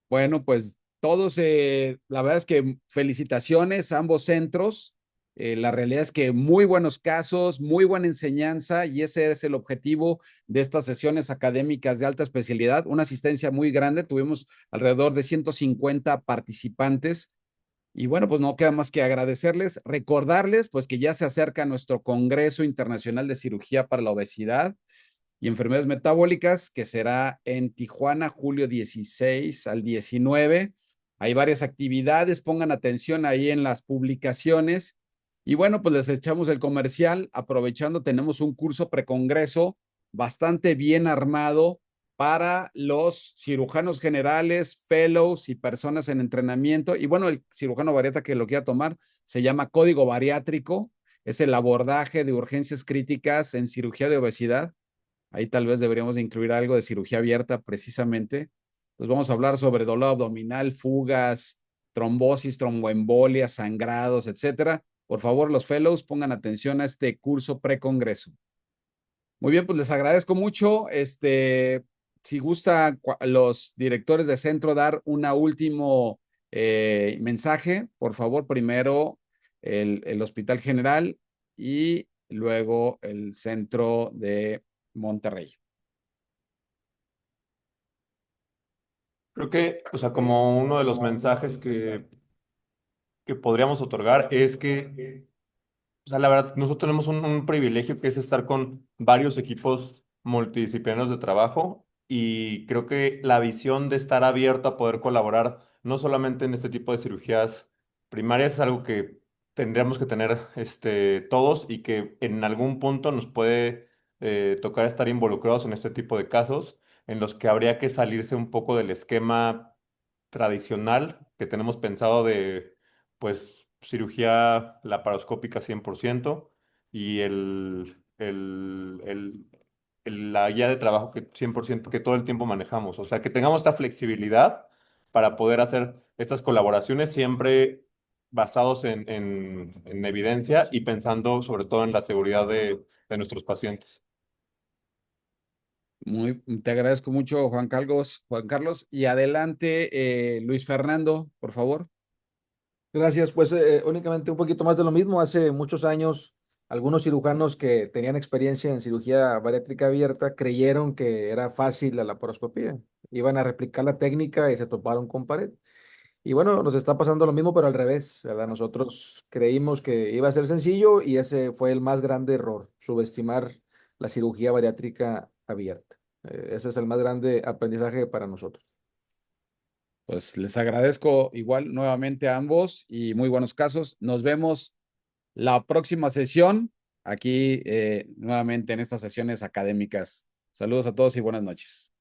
Bueno, pues todos, la verdad es que felicitaciones a ambos centros. La realidad es que muy buenos casos, muy buena enseñanza y ese es el objetivo de estas sesiones académicas de alta especialidad. Una asistencia muy grande, tuvimos alrededor de 150 participantes y bueno, pues no queda más que agradecerles, recordarles pues que ya se acerca nuestro Congreso Internacional de Cirugía para la Obesidad y Enfermedades Metabólicas, que será en Tijuana, julio 16 al 19. Hay varias actividades, pongan atención ahí en las publicaciones. Y bueno, pues les echamos el comercial. Aprovechando, tenemos un curso precongreso bastante bien armado para los cirujanos generales, fellows y personas en entrenamiento. Y bueno, el cirujano bariatra que lo quiera tomar se llama Código Bariátrico. Es el abordaje de urgencias críticas en cirugía de obesidad. Ahí tal vez deberíamos de incluir algo de cirugía abierta precisamente. Pues vamos a hablar sobre dolor abdominal, fugas, trombosis, tromboembolia, sangrados, etcétera. Por favor, los fellows pongan atención a este curso precongreso. Muy bien, pues les agradezco mucho. Si gusta los directores de centro dar una último mensaje, por favor, primero el Hospital General y luego el centro de Monterrey. Creo que, o sea, como uno de los mensajes que podríamos otorgar es que, o sea, la verdad, nosotros tenemos un privilegio que es estar con varios equipos multidisciplinarios de trabajo y creo que la visión de estar abierto a poder colaborar, no solamente en este tipo de cirugías primarias, es algo que tendríamos que tener todos y que en algún punto nos puede tocar estar involucrados en este tipo de casos en los que habría que salirse un poco del esquema tradicional que tenemos pensado de, pues, cirugía laparoscópica 100% y la guía de trabajo que 100% que todo el tiempo manejamos. O sea, que tengamos esta flexibilidad para poder hacer estas colaboraciones siempre basados en evidencia y pensando sobre todo en la seguridad de nuestros pacientes. Te agradezco mucho, Juan Carlos. Juan Carlos, y adelante, Luis Fernando, por favor. Gracias, pues únicamente un poquito más de lo mismo. Hace muchos años, algunos cirujanos que tenían experiencia en cirugía bariátrica abierta creyeron que era fácil la laparoscopía. Iban a replicar la técnica y se toparon con pared. Y bueno, nos está pasando lo mismo, pero al revés, ¿verdad? Nosotros creímos que iba a ser sencillo y ese fue el más grande error, subestimar la cirugía bariátrica abierta. Ese es el más grande aprendizaje para nosotros. Pues les agradezco igual nuevamente a ambos y muy buenos casos. Nos vemos la próxima sesión aquí nuevamente en estas sesiones académicas. Saludos a todos y buenas noches.